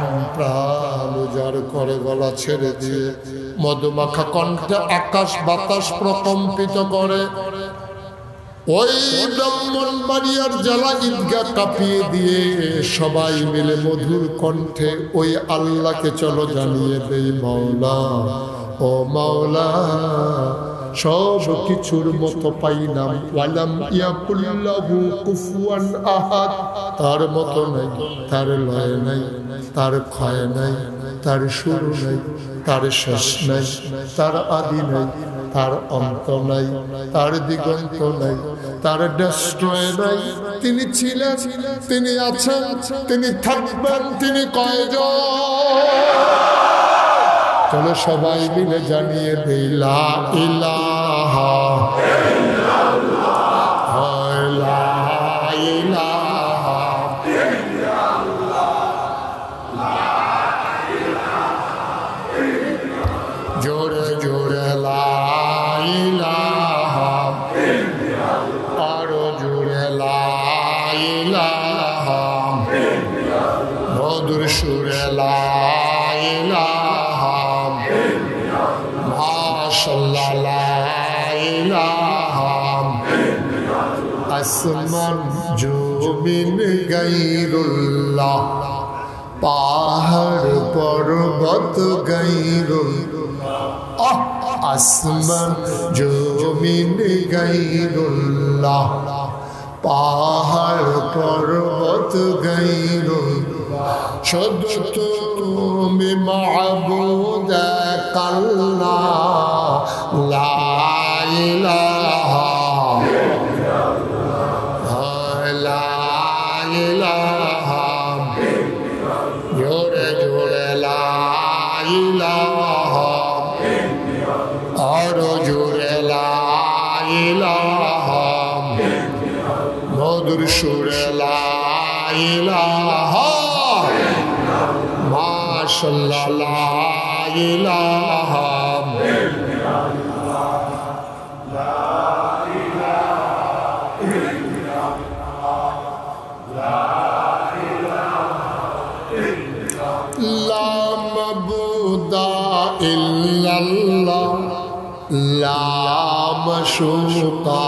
মন প্রাণ উজাড় করে গলা ছেড়ে দিয়ে মধুমাখা কণ্ঠে আকাশ বাতাস প্রকম্পিত করে ওই ব্রাহ্মণবাড়িয়ার জেলা ঈদগাহ কাঁপিয়ে দিয়ে সবাই মিলে মধুর কণ্ঠে ওই আল্লাহকে চলো জানিয়ে দেই, মাওলা ও মাওলা সব কিছুর মতো পাইলাম ওয়ালাম ইয়াকুল্লাহু কুফুয়ান আহাদ তার মতো নাই তার লয় নাই তার ক্ষয় নাই তার শুরু নাই তার শেষ নাই তার আদি নাই তার অন্ত নাই তার দিগন্ত নাই তার ডেস্ট্রয় নাই তিনি ছিলেন তিনি আছেন তিনি থাকবেন তিনি কয়জন চলো সবাই মিলে জানিয়ে দেই লা ইলাহা ইল্লাল্লাহ লা ইলাহা ইল্লাল্লাহ জোরে জোরে লা ইলাহা ইল্লাল্লাহ আরো জোরে লা ইলাহা ইল্লাল্লাহ মধুর সুরে লা ইলাহা মাশাআল্লাহ লা ইলাহা আসমান জমিন গায়রুল্লাহ পাহাড় পর্বত গায়রুল্লাহ আসমান জমিন গায়রুল্লাহ পাহাড় পর্বত গায়রুল্লাহ শুধু তুমি মাবুদ আল্লাহ লা ইলাহা লা ইলাহা জোরে জোরে লা ইলাহা আরো জোরে লা ইলাহা মধুর সুরে লা ইলাহা মাশাআল্লাহ লা ইলাহা লা মাবুদা ইল্লাল্লাহ লা মাশুকা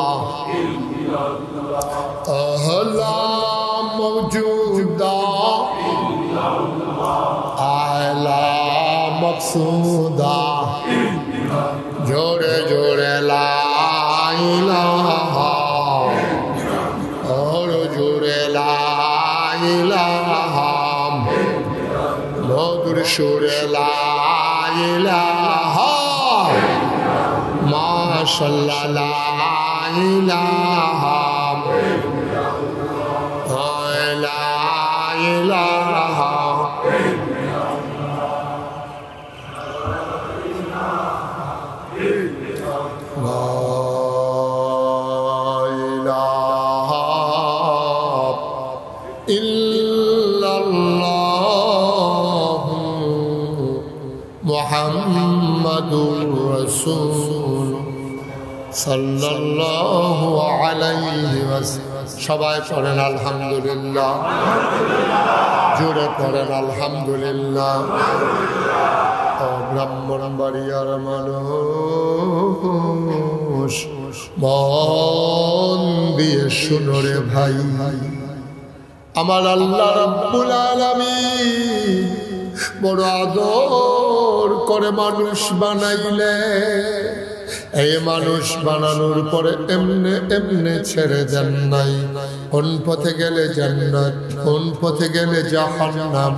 লা মওজুদা আলা মকসুদা জোরে জোরে লা ইলাহা और জোরে লা ইলাহা মধুর সুরে লা ইলাহা মাশাআল্লাহ লা ইলাহা লা ইলাহা মুহাম্মাদুর রাসূল সাল্লাল্লাহু আলাইহি ওয়াসাল্লাম সবাই পড়েন আলহামদুলিল্লাহ জোরে পড়েন আলহামদুলিল্লাহ ও ব্রাহ্মণবাড়িয়ার মানুষ মন দিয়ে শুনো রে ভাই আমার আল্লাহ রাব্বুল আলামিন বড় আদর করে মানুষ বানাইলে এই মানুষ বানানোর পরে এমনে এমনে ছেড়ে দেন নাই কোন পথে গেলে জান্নাত কোন পথে গেলে জাহান্নাম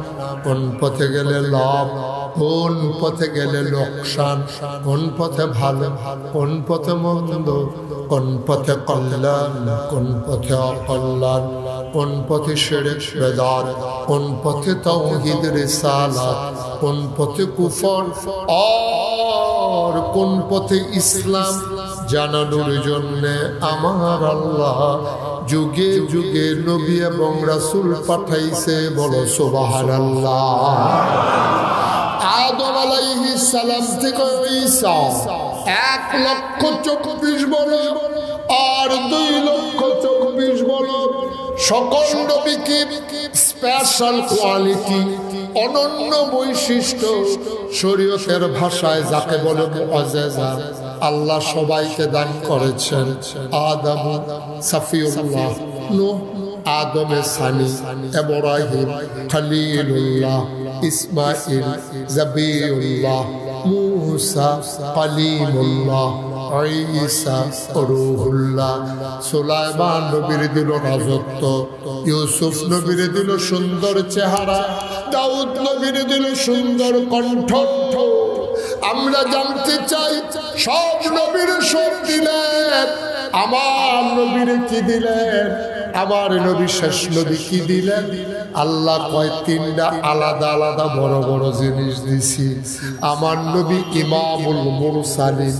কোন পথে গেলে লাভ কোন পথে গেলে লোকসান কোন পথে ভালো কোন পথে মন্দ কোন পথে কল্যাণ কোন পথে অকল্যাণ কোন পথে শিরক বেদাত কোন পথে তাওহীদ রিসালাত কোন পথে কুফর আর কোন পথে ইসলাম জানানোর জন্য আমার আল্লাহ যুগে যুগে নবী এবং রাসূল পাঠাইছে বলো সুবহানাল্লাহ আদম আলাইহিস সালাম থেকে ঈসা 1,24,000 বছর আর 2,24,000 বছর সকল নবীকে স্পেশাল কোয়ালিটি অনন্য বৈশিষ্ট্য শরীয়তের ভাষায় যাকে বলে মুআজ্জাজা আল্লাহ সবাইকে দান করেছেন আদম সাফিউল্লাহ নূহ আদমে সানি ইব্রাহিম খলিলুল্লাহ ইসমাইল জাবিউল্লাহ মুসা কালিমুল্লাহ ঈসা রূহুল্লাহ, সুলাইমান নবীর দিল রাজত্ব, ইউসুফ নবীর দিল সুন্দর চেহারা, দাউদ নবীর দিল সুন্দর কণ্ঠ। আমরা জানতে চাই সব নবীর সব দিলেন, আমার নবীর কি দিলেন? আমার নবী শেষ নবী কি দিলেন? আল্লাহ কয় তিনটা আলাদা আলাদা বড় বড় জিনিস দিছি। আমার নবী ইমামুল মুরসালিন,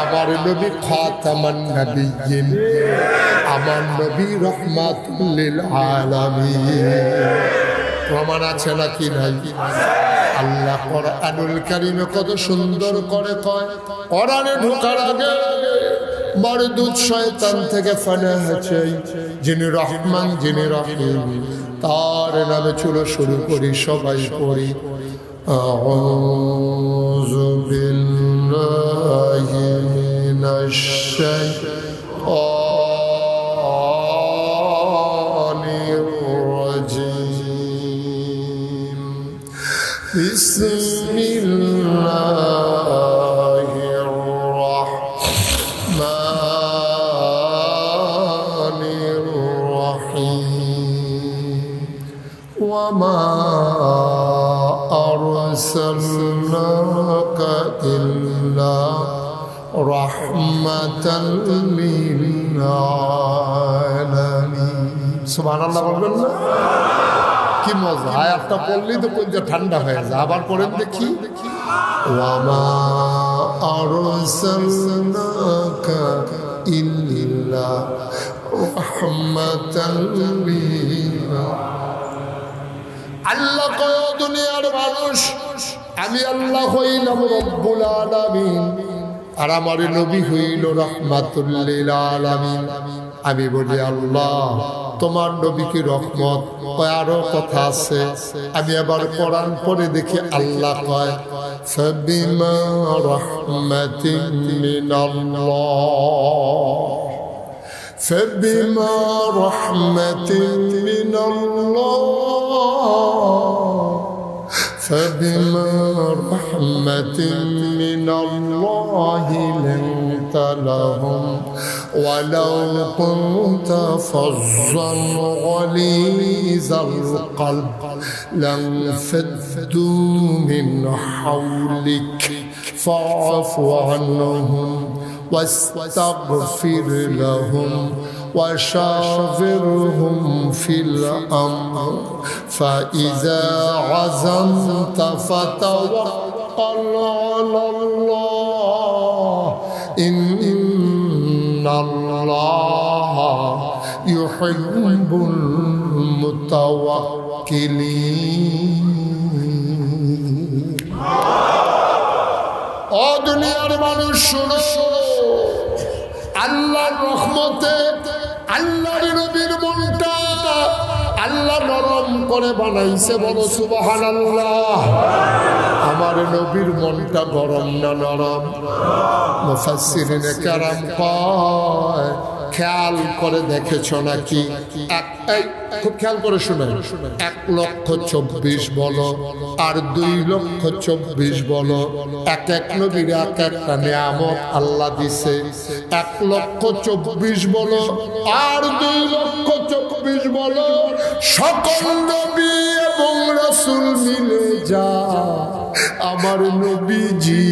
আমার নবী খাতামান নবিয়্যিন, আমার নবী রাহমাতুল লিল আলামিন। প্রমাণ আছে নাকি নাই? আল্লাহ কোরআনুল কারীমে কত সুন্দর করে কয়, কোরআনে ঢোকার আগে মরদুদ শয়তান থেকে ফানাহ চাই, যিনি রহমান যিনি রহিম, তার নামে চলো শুরু করি, সবাই পড়ি। আউযু বিল্লাহি মিনাশ শাইতানির রাজীম। বিসমিল্লাহির রাহমানির রহিম। ওয়ামা আরসালনাকা ইল্লা রাহমাতাল লিল আলামিন। সুবহানাল্লাহ বলবেন না? কি মজা! আয়াতটা পড়লেই তো কলিজা ঠান্ডা হয়ে যায়। আবার পড়েন দেখি। ওয়ামা আরসালনাকা ইল্লা রাহমাতাল লিল আলামিন। আল্লাহ কয়, দুনিয়ার মানুষ, আমি আল্লাহ হইলাম রব্বুল আলামিন, আর আমার নবী হইল রাহমাতুল লিল আলামিন। আমি বলি আল্লাহ তোমার নবী কি রহমত? কয় আরো কথা আছে। আমি আবার কোরআন পড়ে দেখি আল্লাহ কয়, ফাবিমা রাহমাতিন মিনাল্লাহ, ফাবিমা রাহমাতিন মিনাল্লাহ, فبما رحمة من الله لنت لهم ولو كنت فظا غليظ القلب لانفضوا من حولك فاعف عنهم واستغفر لهم وشاورهم في الأمر فإذا عزمت فتوكل على الله إن الله يحب المتوكلين। ও দুনিয়ার মানুষ শোনো, আল্লাহর রহমতে আল্লাহর নবীর মনটা আল্লাহ নরম করে বানাইছে। বলো সুবহানাল্লাহ। আমার নবীর মনটা গরম না নরম? মুফাসসিরিনে কেরাম কয়, খেয়াল করে দেখেছ নাকি? খুব খেয়াল করে শুনেন, 1,24,000 বলো আর 2,24,000 বলো, এক এক নবীর এক একটা নিয়ামত আল্লাহ দিছে। 1,24,000 বলো আর 2,24,000 বলো, সকল নবী এবং রাসূল মিলে যা আমার নবীজি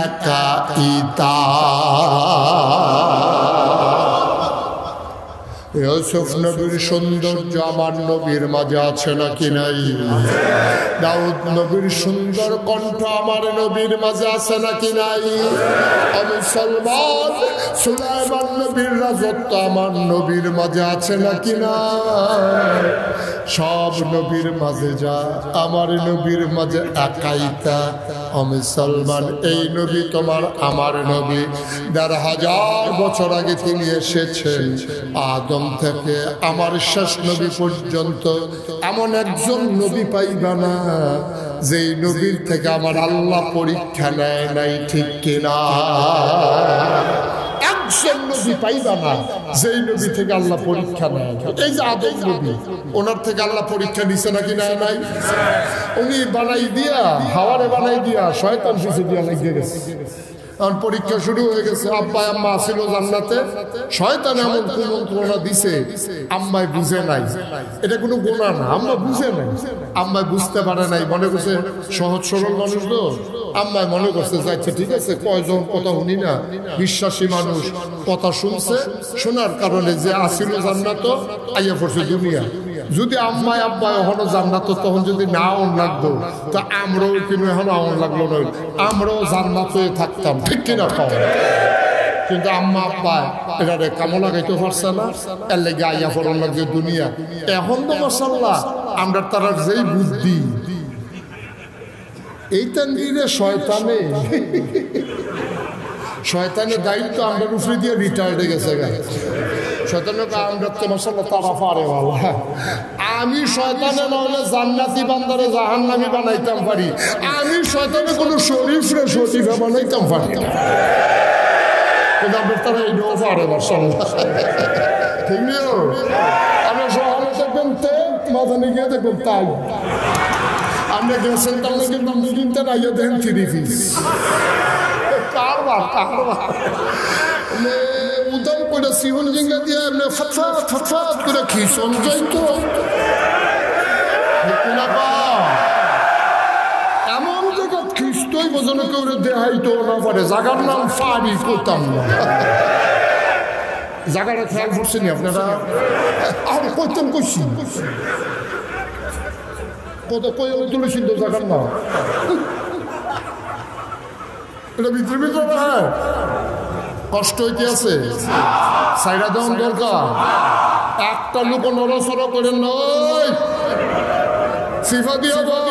একা ইতা। ইউসুফ নবীর সৌন্দর্য আমার নবীর মাঝে আছে নাকি নাই? দাউদ নবীর সুন্দর কণ্ঠ আমার নবীর মাঝে আছে নাকি নাই? মুসলমান, সুলাইমান নবীর রাজত্ব আমার নবীর মাঝে আছে নাকি নাই? সব নবীর মাঝে যা আমার নবীর মাঝে একাইতা। মুসলমান, এই নবী তোমার আমার নবী, 1,500 বছর আগে তিনি এসেছেন। আদম থেকে আমার শেষ নবী পর্যন্ত এমন একজন নবী পাইবা না যেই নবীর থেকে আমার আল্লাহ পরীক্ষা নেয় নাই, ঠিক কিনা? একজন নবী পাইবা না যেই নবী থেকে আল্লাহ পরীক্ষা নেয়। এই যে আদম নবী, ওনার থেকে আল্লাহ পরীক্ষা নিছে নাকি না? নাই। উনি বানাই দিয়া, হাওয়ারে বানাই দিয়া শয়তান পিছে দিয়া লাগিয়ে গেছে। কারণ পরীক্ষা শুরু হয়ে গেছে। আব্বা আম্মা আসিল জান্নাতে, শয়তান এমন কুমন্ত্রণা দিছে, আম্মাই বুঝে নাই। এটা কোনো গুনাহ না, আম্মা বুঝে নাই, আম্মাই বুঝতে পারে নাই, মনে করছে সহজ সরল মানুষ তো, আম্মাই মনে করছে যাচ্ছে ঠিক আছে, কয়জন কথা শুনি না, বিশ্বাসী মানুষ কথা শুনছে, শোনার কারণে যে আসিল জান্নাত আইয়া পড়ছে দুনিয়া। যদি আম্মাই আব্বাই এখনো জান্নাত তখন যদি না অন লাগতো, তা আমরাও কিন্তু এখন অন লাগলো নয়, আমরাও জান্নাতে থাকতাম, ঠিক কিনা পাও? কিন্তু আম্মা আব্বা এটারে কামো লাগাইতে পারছে না, এর লেগে আইয়া পড়ন লাগছে দুনিয়া। এখন তো মাশাআল্লাহ আমরা তার যেই বুদ্ধি, এইটা নিয়ে শয়তানের দায়িত্ব আমরা উপরে দিয়ে রিটায়ার্ড গেছে। শয়তানের আমরা তো মাশাআল্লাহ তারা পারে ভালো। আমি শয়তানে নইলে জান্নাতি বান্দারে জাহান্নামী বানাইতাম পারি, আমি শয়তানে কোনো শরীফরে শরীফে বানাইতাম পারি না। কিন্তু আপনার তারা এইটাও পারে মাশাআল্লাহ, ঠিক নিও। আমরা সহলে দেখবেন তে মাদানি গিয়ে দেখবেন তাই, আমরা গেছেন তাহলে কিন্তু কিনতে না ইয়ে দেখেন 3 পিস কারবার উদাম করে সিহন জিঙ্গা দিয়ে এমনি ফটফট করে খিসন যাইতো। এমন জায়গা খ্রিস্টই বোঝানো কেউ দেহাইতো না পারে। জায়গার নাম ফারি করতাম না, জায়গাটা খেয়াল করছেন আপনারা? আর করতাম কইছি কত কই তুলেছেন তো জায়গার নাম, এটা ভিতরে ভিতরে। হ্যাঁ, কষ্ট হইতে আছে, সাইডা দেওয়ার দরকার। একটা লোক নড়াচড়া করেন নয়, সিফা দিয়ে বল।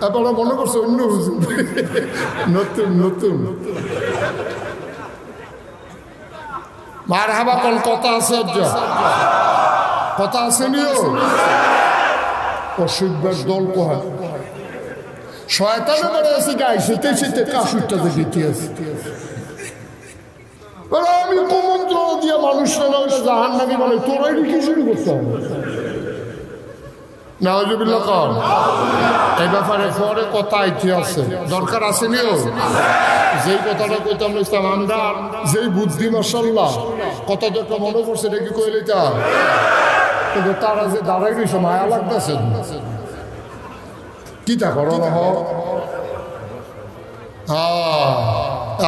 আপনারা মনে করছে অন্য নতুন নতুন মারহাবা কোন কথা আছে, কথা আছে নিও। অসুখের দল কোহা শয়তানে বলে আছে গাই শীতে শীতে কাশুরটা দেখিতে আছে। আমি কুমন্ত্রণ দিয়ে মানুষরা নইলে জাহান্নামী বলে, তোরাই কি শুরু করতে হবে? নাউজুবিল্লাহ কর। এই ব্যাপারে পরে কথা আইতে আছে, দরকার আছে নিও। যেই কথাটা কইতাম ইসলাম আমরা, যেই বুদ্ধি মাশাআল্লাহ কত দরকার মনে করছে এটা কি কইলে তা, কিন্তু তারা যে দাঁড়াই রয়েছে মায়া লাগতেছে। কি তা করো না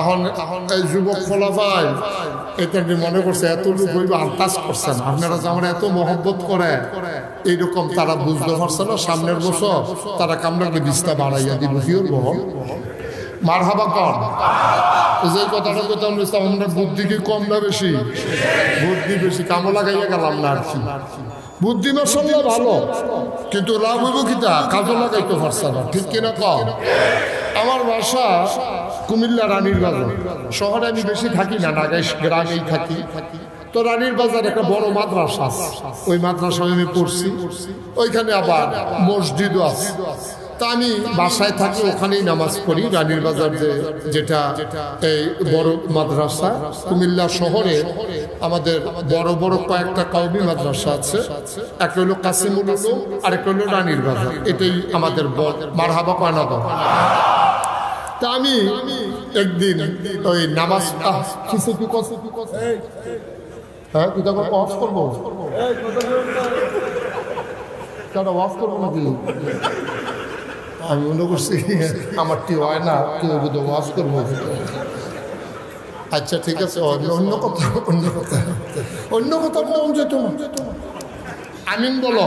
এখন এই যুবক ফলাফাই এটা মনে করছে এত লোক হইবে আন্দাজ করছে না। আপনারা যে আমরা এত মহব্বত করে এইরকম তারা বুঝতে পারছে না। সামনের বছর তারা কামড়াকে বিস্তা বাড়াইয়া দিব। মারহাবা কর। যে কথাটা কইতাম আমরা বুদ্ধি কি কম না বেশি? বুদ্ধি বেশি, কামো লাগাইয়া গেলাম না আর কি। বুদ্ধি মাশাআল্লাহ ভালো, কিন্তু লাভ হইব কিতা? কাজও লাগাইতে পারছে না, ঠিক কিনা কম? আমার বাসা কুমিল্লা রানীর বাজার। শহরে আমি বেশি থাকি না, নাগাইশ গ্রামেই থাকি। তো রানীর বাজার একটা বড় মাদ্রাসা আছে, ওই মাদ্রাসায় আমি পড়ছি। ওইখানে আবার মসজিদও আছে। তা আমি বাসায় থাকি, ওখানেই নামাজ পড়ি। রানীর বাজার যেটা এই বড় মাদ্রাসা, কুমিল্লা শহরে আমাদের বড় বড় কয়েকটা কওমি মাদ্রাসা আছে। একটা হলো কাসিমুল উলুম, আরেকটা হলো রানীর বাজার। এটাই আমাদের মারহাবা কয়নাদ। তা আমি একদিন ওই নামাজ হ্যাঁ তুই তখন ওয়াজ করবো, ওয়াজ করবো নাকি? আমি মনে করছি আমার টি হয় না, তুই বোধ ওয়াজ করবো। আচ্ছা ঠিক আছে, অন্য কথা মন যেত। আমিন বলো।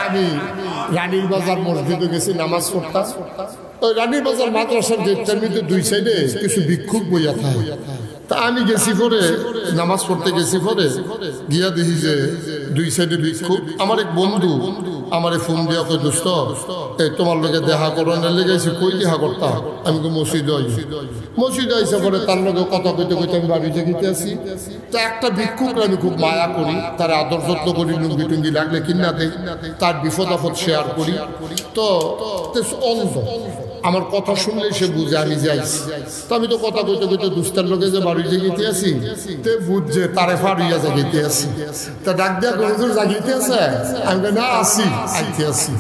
আমি রানীর বাজার মসজিদে গেছি নামাজ পড়তাম। ওই রানীর বাজার মাদ্রাসার গেটটার মধ্যে দুই সাইডে কিছু ভিক্ষুক বইয়া থাকে। তা আমি গেছি পরে নামাজ পড়তে গেছি, পরে গিয়া দেখি যে দুই সাইডে ভিক্ষুক। আমার এক বন্ধু আমার ফোন দিয়া কই, দোস্ত এই তোমার লোকে দেখা করানোর লেগে আইসি। কই দেখা করতাম? আমি মসজিদে আইসা পরে তার লোকে কথা কইতে কইতে আমি বাড়িতে গিতে আসি। তা একটা ভিক্ষুক আমি খুব মায়া করি, তার আদর যত্ন করি, লুঙ্গি টুঙ্গি লাগলে কিনা দেই, তার বিপদ আপদ শেয়ার করি। তো অন্ধ আমার কথা শুনলে সে বুঝে আমি যাইছি। তো আমি তো কথা কইতে কইতে দুস্তার লোকে যে বাড়ি জাগিতে আছি, তে বুঝছে তারে ফাড়িয়া জাগিতে আছি। তা ডাক দিয়া হুজুর জাগিতে আছে? আমি না আসি, আইতে আছি।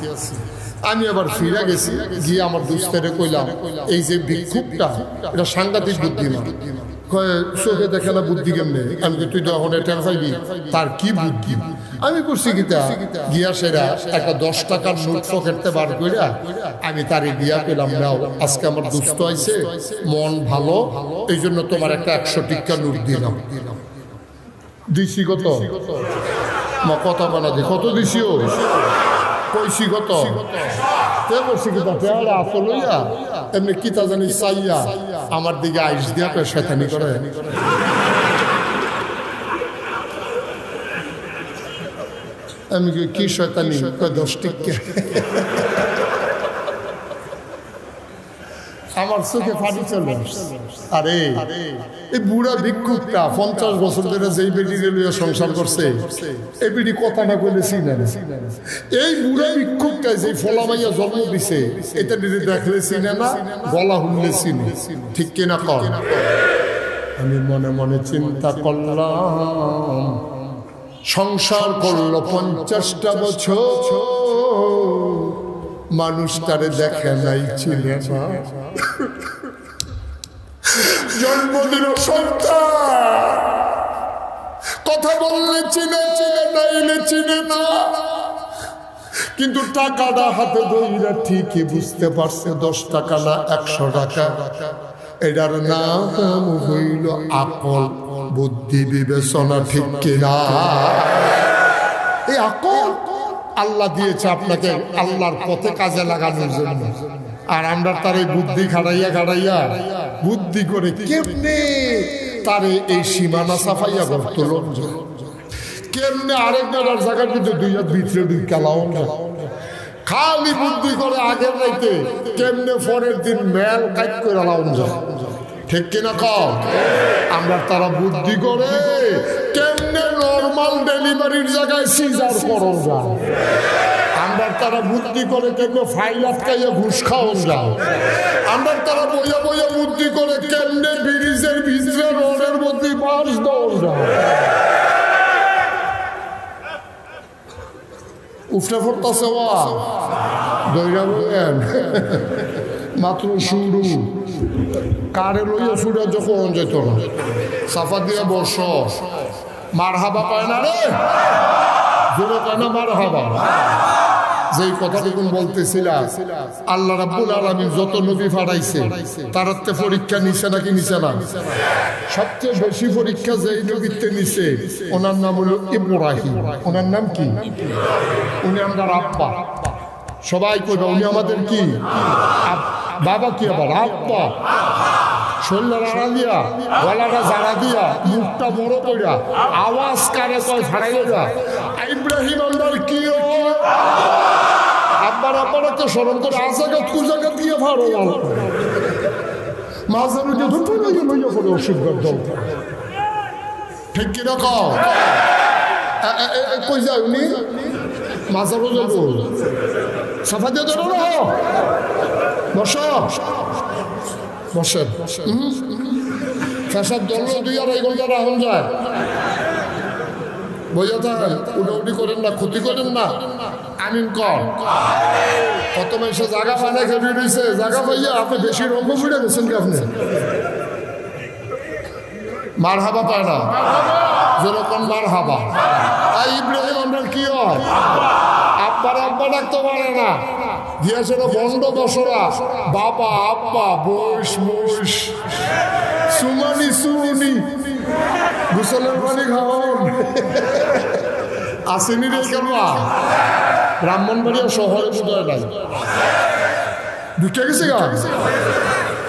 আমি আবার ফিরে গেছি, গিয়ে আমার দুস্তারে কইলাম, এই যে ভিক্ষুকটা এটা সাংঘাতিক বুদ্ধিমান। চোখে দেখে না বুদ্ধি কেমনে? আমি তুই তো এখন এটা পাইবি, তার কি বুদ্ধি? আমি করছি গীতা গিয়া সেরা একটা 10 টাকার নোট পকেটতে বার কইরা আমি তারে দিয়া পেলাম, নাও আজকে আমার দুস্থ হয়েছে, মন ভালো, এই জন্য তোমার একটা 100 টাকা নোট দিলাম। দিছি কত? মা কথা বানাতে কত দিছি? ও কইছি কত? বলছি কি আসো লইয়া এমনি কিতা জানি চাইয়া আমার দিকে আইস দিয়া শয়তানি করে। আমি কি শয়তানি? 10 টাকা। আমার চোখে ফাটি চলে। আরে এই বুড়া ভিক্ষুকটা 50 বছর ধরে যেই বেটি লইয়া সংসার করছে, এই বেটি কথা না বলেছি না। এই বুড়া ভিক্ষুকটা যে ফলা মাইয়া জন্ম দিছে, এটা নিজে দেখলে চিনে না, গলা হুনলে চিনে, ঠিক কিনা কর? আমি মনে মনে চিন্তা করলাম, সংসার করলো 50টা বছর, মানুষটারে দেখে নাই, চিনে না। জন্মদিন সন্তান, কথা বললে চিনে, চিনে নাইলে চিনে না, কিন্তু টাকাটা হাতে ধইরা ঠিকই বুঝতে পারছে 10 টাকা না 100 টাকা। এটার নাম হইল আকল, বুদ্ধি, বিবেচনা, ঠিক কিনা? এই আকল আল্লাহ দিয়েছে আপনাকে আল্লাহর পথে কাজে লাগানোর জন্য। আর আমরা তার এই বুদ্ধি খাড়াইয়া বুদ্ধি করে কেমনে তারে এই সীমানা সাফাইয়া করতো, কেমনে আরেক বেলার জায়গার কিন্তু 2 হাত ভিতরে ঢুকালাও না, খালি বুদ্ধি করে আগের রাইতে কেমনে পরের দিন মেল কাজ করে লাও যায়, ঠিক কিনা কম? আমরা তারা বুদ্ধি করে কেমনে নর্মাল ডেলিভারির জায়গায় সিজার করো যায়, আমরা তারা বুদ্ধি করে কেমনে ফাইল আটকাইয়া ঘুষ খাওয়া যায়, আমরা তারা বইয়া বইয়া বুদ্ধি করে কেমনে ব্রিজের ভিতরে রোডের মধ্যে বাস দেওয়া যায়। উফটা পড়তেছে দইরা বলেন মাত্র শুরু, কারে লইয়া শুরু যখন যেত না, সাফা দিয়ে বস, মার হাবা পায় না রে, জোরে পায় না মার হাবা। যেই কথাটুকু বলতেছিলাম, আল্লাহ রাব্বুল আলামিন যত নবী পাঠাইছে তারাতে পরীক্ষা নিছে নাকি নিছে না? সবচেয়ে বেশি পরীক্ষা যেই নবীতে নিছে ওনার নাম হলো ইব্রাহিম। ওনার নাম কি? উনি আমার আব্বা। সবাই কইবা উনি আমাদের কি বাবা? কি আবার আব্বা? শরীরের আড়া দিয়া, গলাটা জাড়া দিয়া, মুখটা বড় কইরা, আওয়াজ কারে কয় ফাড়াই যা, ইব্রাহিম আমার কি? আব্বার আব্বারা তো স্মরণ করে আজাগাত কুজাগাত দিয়ে ফাড়ো মাঝে মধ্যে ধুটো লইয়া লইয়া পড়ে অসুবিধার দল, ঠিক কিরকম? কই যায় উনি? মাজারও যাব, সাফা দিয়ে ধরো না, বসেন ফেসার দল 2-2.5 ঘন্টা রাখুন যায়, বোঝা থাকেন, উঠাউটি করেন না, ক্ষতি করেন না। আমিন কর। কত মানুষে জায়গা পানে খেয়ে রয়েছে, জায়গা পাইয়া আপনি বেশি রঙ্গ ফুটে গেছেন কি? আপনি মার হাবা পায় না, যেরকম মার হাবা। আর ইব্রাহিম আমরা কি হয়? আব্বা ডাকতে পারে না, গিয়েছিল বন্ড বসরা, বাবা আব্বা বইস বইস, সুমানি সুনি, গুসলের পানি খাওয়ান আসেনি রে কেন? ব্রাহ্মণবাড়িয়া শহরে বোধহয় নাই, ঢুকে গেছে গা।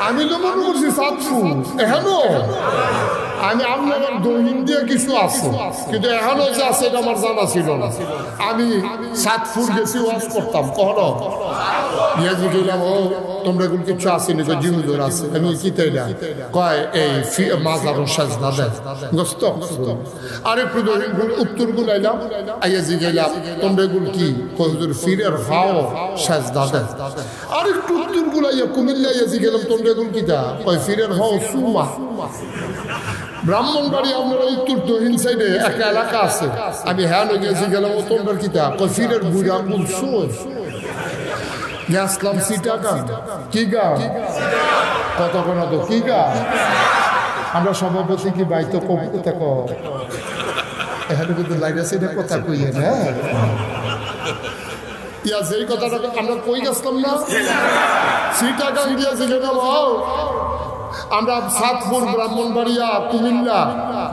আমি তো মনে করছি সাতফু এখানো আমি আপনার দহিন দিয়ে কিছু আছে, কিন্তু এখনো যে আছে এটা আমার জানা ছিল না। আমি সাতপুর গেছি ওয়াজ করতাম, কখনো ইয়াজি গেলাম, ও তোমরা এগুলো কিছু আসেনি, জিহুদুর আছে। আমি কি তাই না কয় এই মাজারও সাজদা দেয় গস্ত। আর একটু উত্তর গুলাইলাম, আইয়াজি গেলাম, তোমরা এগুলো কি হুজুর ফিরের হাও সাজদা দেয়। আর একটু উত্তর গুলাইয়া কুমিল্লা ইয়াজি গেলাম, তোমরা এগুলো কি তা কয় ফিরের হাও সুমা। ব্রাহ্মণবাড়ি আপনার উত্তর দক্ষিণ সাইডে একটা এলাকা আছে, আমি হ্যাঁ গেছি গেলাম, ও তোমরা কি তা কয় ফিরের বুড়া আঙ্গুল সুর। আসলাম সিটাগাং, কি গান কতক্ষণ তো কি গান। আমরা সভাপতি কি বাইতো কবিতা এখানে কিন্তু লাইনে সেটা কথা কইয়ে না ইয়া, যেই কথাটা আমরা কই গেছিলাম না সিটাগাং গিয়েছিল না ভাও। আমরা সাতপুর, ব্রাহ্মণবাড়িয়া, কুমিল্লা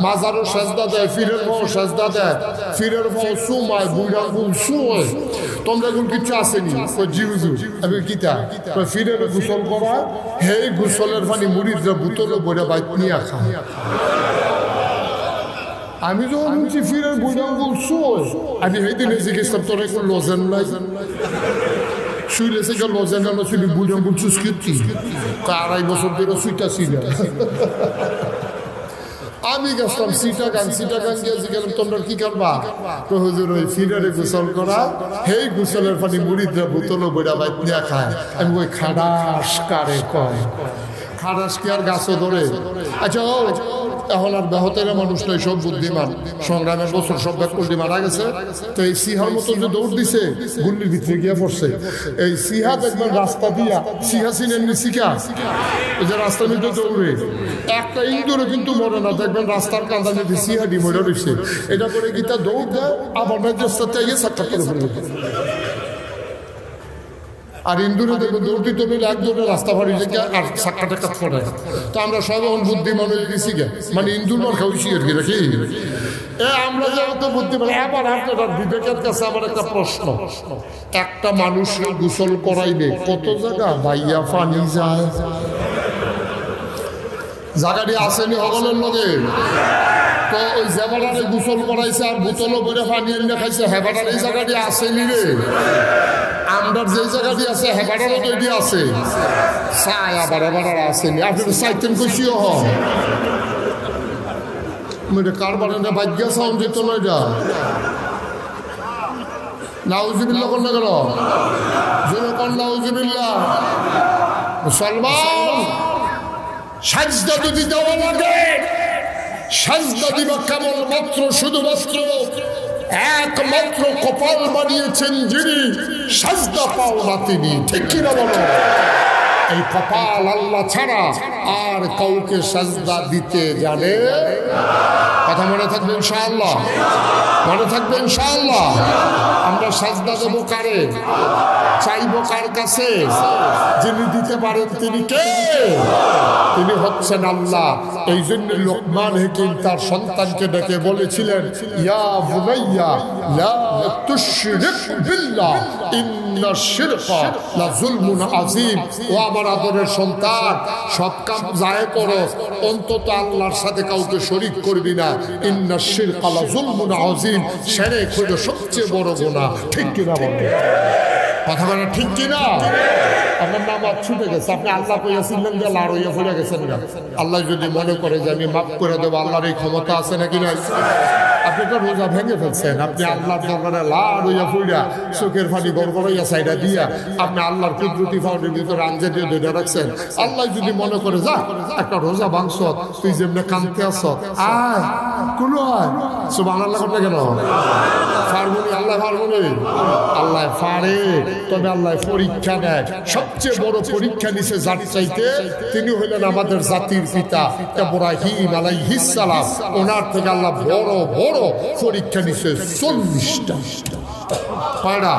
মাজারও সাজদা দেয়, ফিরের ভাও সাজদা দেয়, ফিরের ভাও সুমায় বুড়াঙ্গুল সুয়। তোমরা এখন কিছু আসেনি জিউজু। আমি কিতা ফিরের গোসল করা, হে গোসলের পানি মুড়িদরা বুতলে বইরা বাইক নিয়ে খায়। আমি যখন বলছি ফিরের বুড়াঙ্গুল সুয়, আমি সেই দিনে জিজ্ঞেস তোর এখন লজেন নাই শুইলেছে গেল লজেন না শুনি বুড়াঙ্গুল চুস কি 2.5 বছর ধরে সুইটা ছিল। আমি গেছিলাম সিটাগাং, সিটাগাং গিয়েছি গেলাম, তোমরা কি করবা তো হুজুর ওই ফিরারে গোসল করা, হেই গোসলের পানি মুড়িদরা বোতলও বইরা বাইক নিয়ে খায়। আমি ওই খাডাস কারে কয়, খাডাস কি আর গাছও ধরে? আচ্ছা এখন আর ব্যাহতের মানুষ নয়, সব বুদ্ধিমান, সংগ্রামের বছর সব ব্যাগ করতে মারা গেছে। তো এই সিহার মতো যে দৌড় দিছে গুল্লির ভিতরে গিয়ে পড়ছে। এই সিহা দেখবেন রাস্তা দিয়া, সিহা চিনেননি শিখা, এই যে রাস্তার মধ্যে দৌড়ে একটা ইন্দুরে কিন্তু মরে না, দেখবেন রাস্তার কাঁদা মধ্যে সিহাডি মরে রয়েছে। এটা করে গীতা দৌড় দেয়, আবার রাস্তাতে গিয়ে সাক্ষাৎ করে ফেলে। আর ইন্দুরে দেখবেন দৌড় দিতে হলে এক দৌড়ে রাস্তা ফাড়ি থেকে আর সাক্ষা টাক্ষাৎ করে। তো আমরা সব এখন বুদ্ধিমান হয়ে গেছি গে, মানে ইন্দুর মার খাওয়াইছি আর কি নাকি। আমরা যে অত বুদ্ধিমান। এবার আপনার বিবেকের কাছে আমার একটা প্রশ্ন, একটা মানুষের গোসল করাইবে কত জায়গা ভাইয়া পানি যায়? জায়গাটি আসেনি সকলের লগে। তো ওই জেবাটারে গোসল করাইছে আর বোতলও করে পানি এনে খাইছে, হেবাটার এই জায়গাটি আসেনি রে। আমরা যে জায়গাটি আছে হেবাটারও তৈরি আছে, চাই আবার হেবাটার আসেনি। আপনি চাইতেন কইছিও হয় কার বাড়ি বাজ্ঞা সাউন্ড যেত না। এটা নাউজুবিল্লাহ করলে গেল জোরে কর নাউজুবিল্লাহ। মুসলমান সাজদা যদি দেওয়া লাগে, সাজদা দিবা কেমন মাত্র শুধুমাত্র একমাত্র কপাল বানিয়েছেন যিনি, সাজদা পাও না তিনি, ঠিক কিনা বলো? এই কপাল আল্লাহ ছাড়া আর কাউকে সাজদা দিতে জানে। কথা মনে থাকবে ইনশাআল্লাহ, মনে থাকবে ইনশাআল্লাহ। আমরা সাজদা দেবো কারে? চাইবো কার কাছে? যিনি দিতে পারেন তিনি কে? তিনি হচ্ছেন আল্লাহ। এই জন্য লোকমান হাকিম তার সন্তানকে ডেকে বলেছিলেন, ইয়া বুনাইয়া লা তুশরিক বিল্লাহ ইন্নাশ শিরকা লা যুলমুন আযীম। ও আমার আদরের সন্তান, সব কাজ যায় করো, অন্তত আল্লাহর সাথে কাউকে শরীক করবি না। ইন্নাশ শিরকা লা যুলমুন আযীম, শিরক হলো সবচেয়ে বড় গুনাহ। ঠিক কিনা বলেন? কথা বলে ঠিক কিনা? আপনার নামাজ ছুটে গেছে, আপনি আল্লাহ কইয়াছিলেন যে লাড় হইয়া পড়ে গেছেন না। আল্লাহ যদি মনে করে যে আমি মাফ করে দেবো, আল্লাহর এই ক্ষমতা আছে নাকি না? আপনি তো রোজা ভেঙে ফেলছেন, আপনি আল্লাহর দরবারে লাড় হইয়া পড়িয়া চোখের পানি গড়গড়াইয়া সাইডা দিয়া আপনি আল্লাহর কুদরতি পাউডার ভিতরে আঞ্জা দিয়ে ধরে রাখছেন। আল্লাহ যদি মনে করে যা একটা রোজা ভাঙছ, তুই যেমনি কাঁদতে আস, আয় কোনো আয় সুবহানাল্লাহ করতে কেন পারবনি? আল্লাহ পারবনি? আল্লাহ পারে, তবে আল্লাহ পরীক্ষা নেয়। সবচেয়ে বড় পরীক্ষা নিছে যার চাইতে, তিনি হইলেন আমাদের জাতির পিতা ইব্রাহিম আলাইহিস সালাম। ওনার থেকে আল্লাহ বড় বড় পরীক্ষা নিছে 40টা। কয়টা?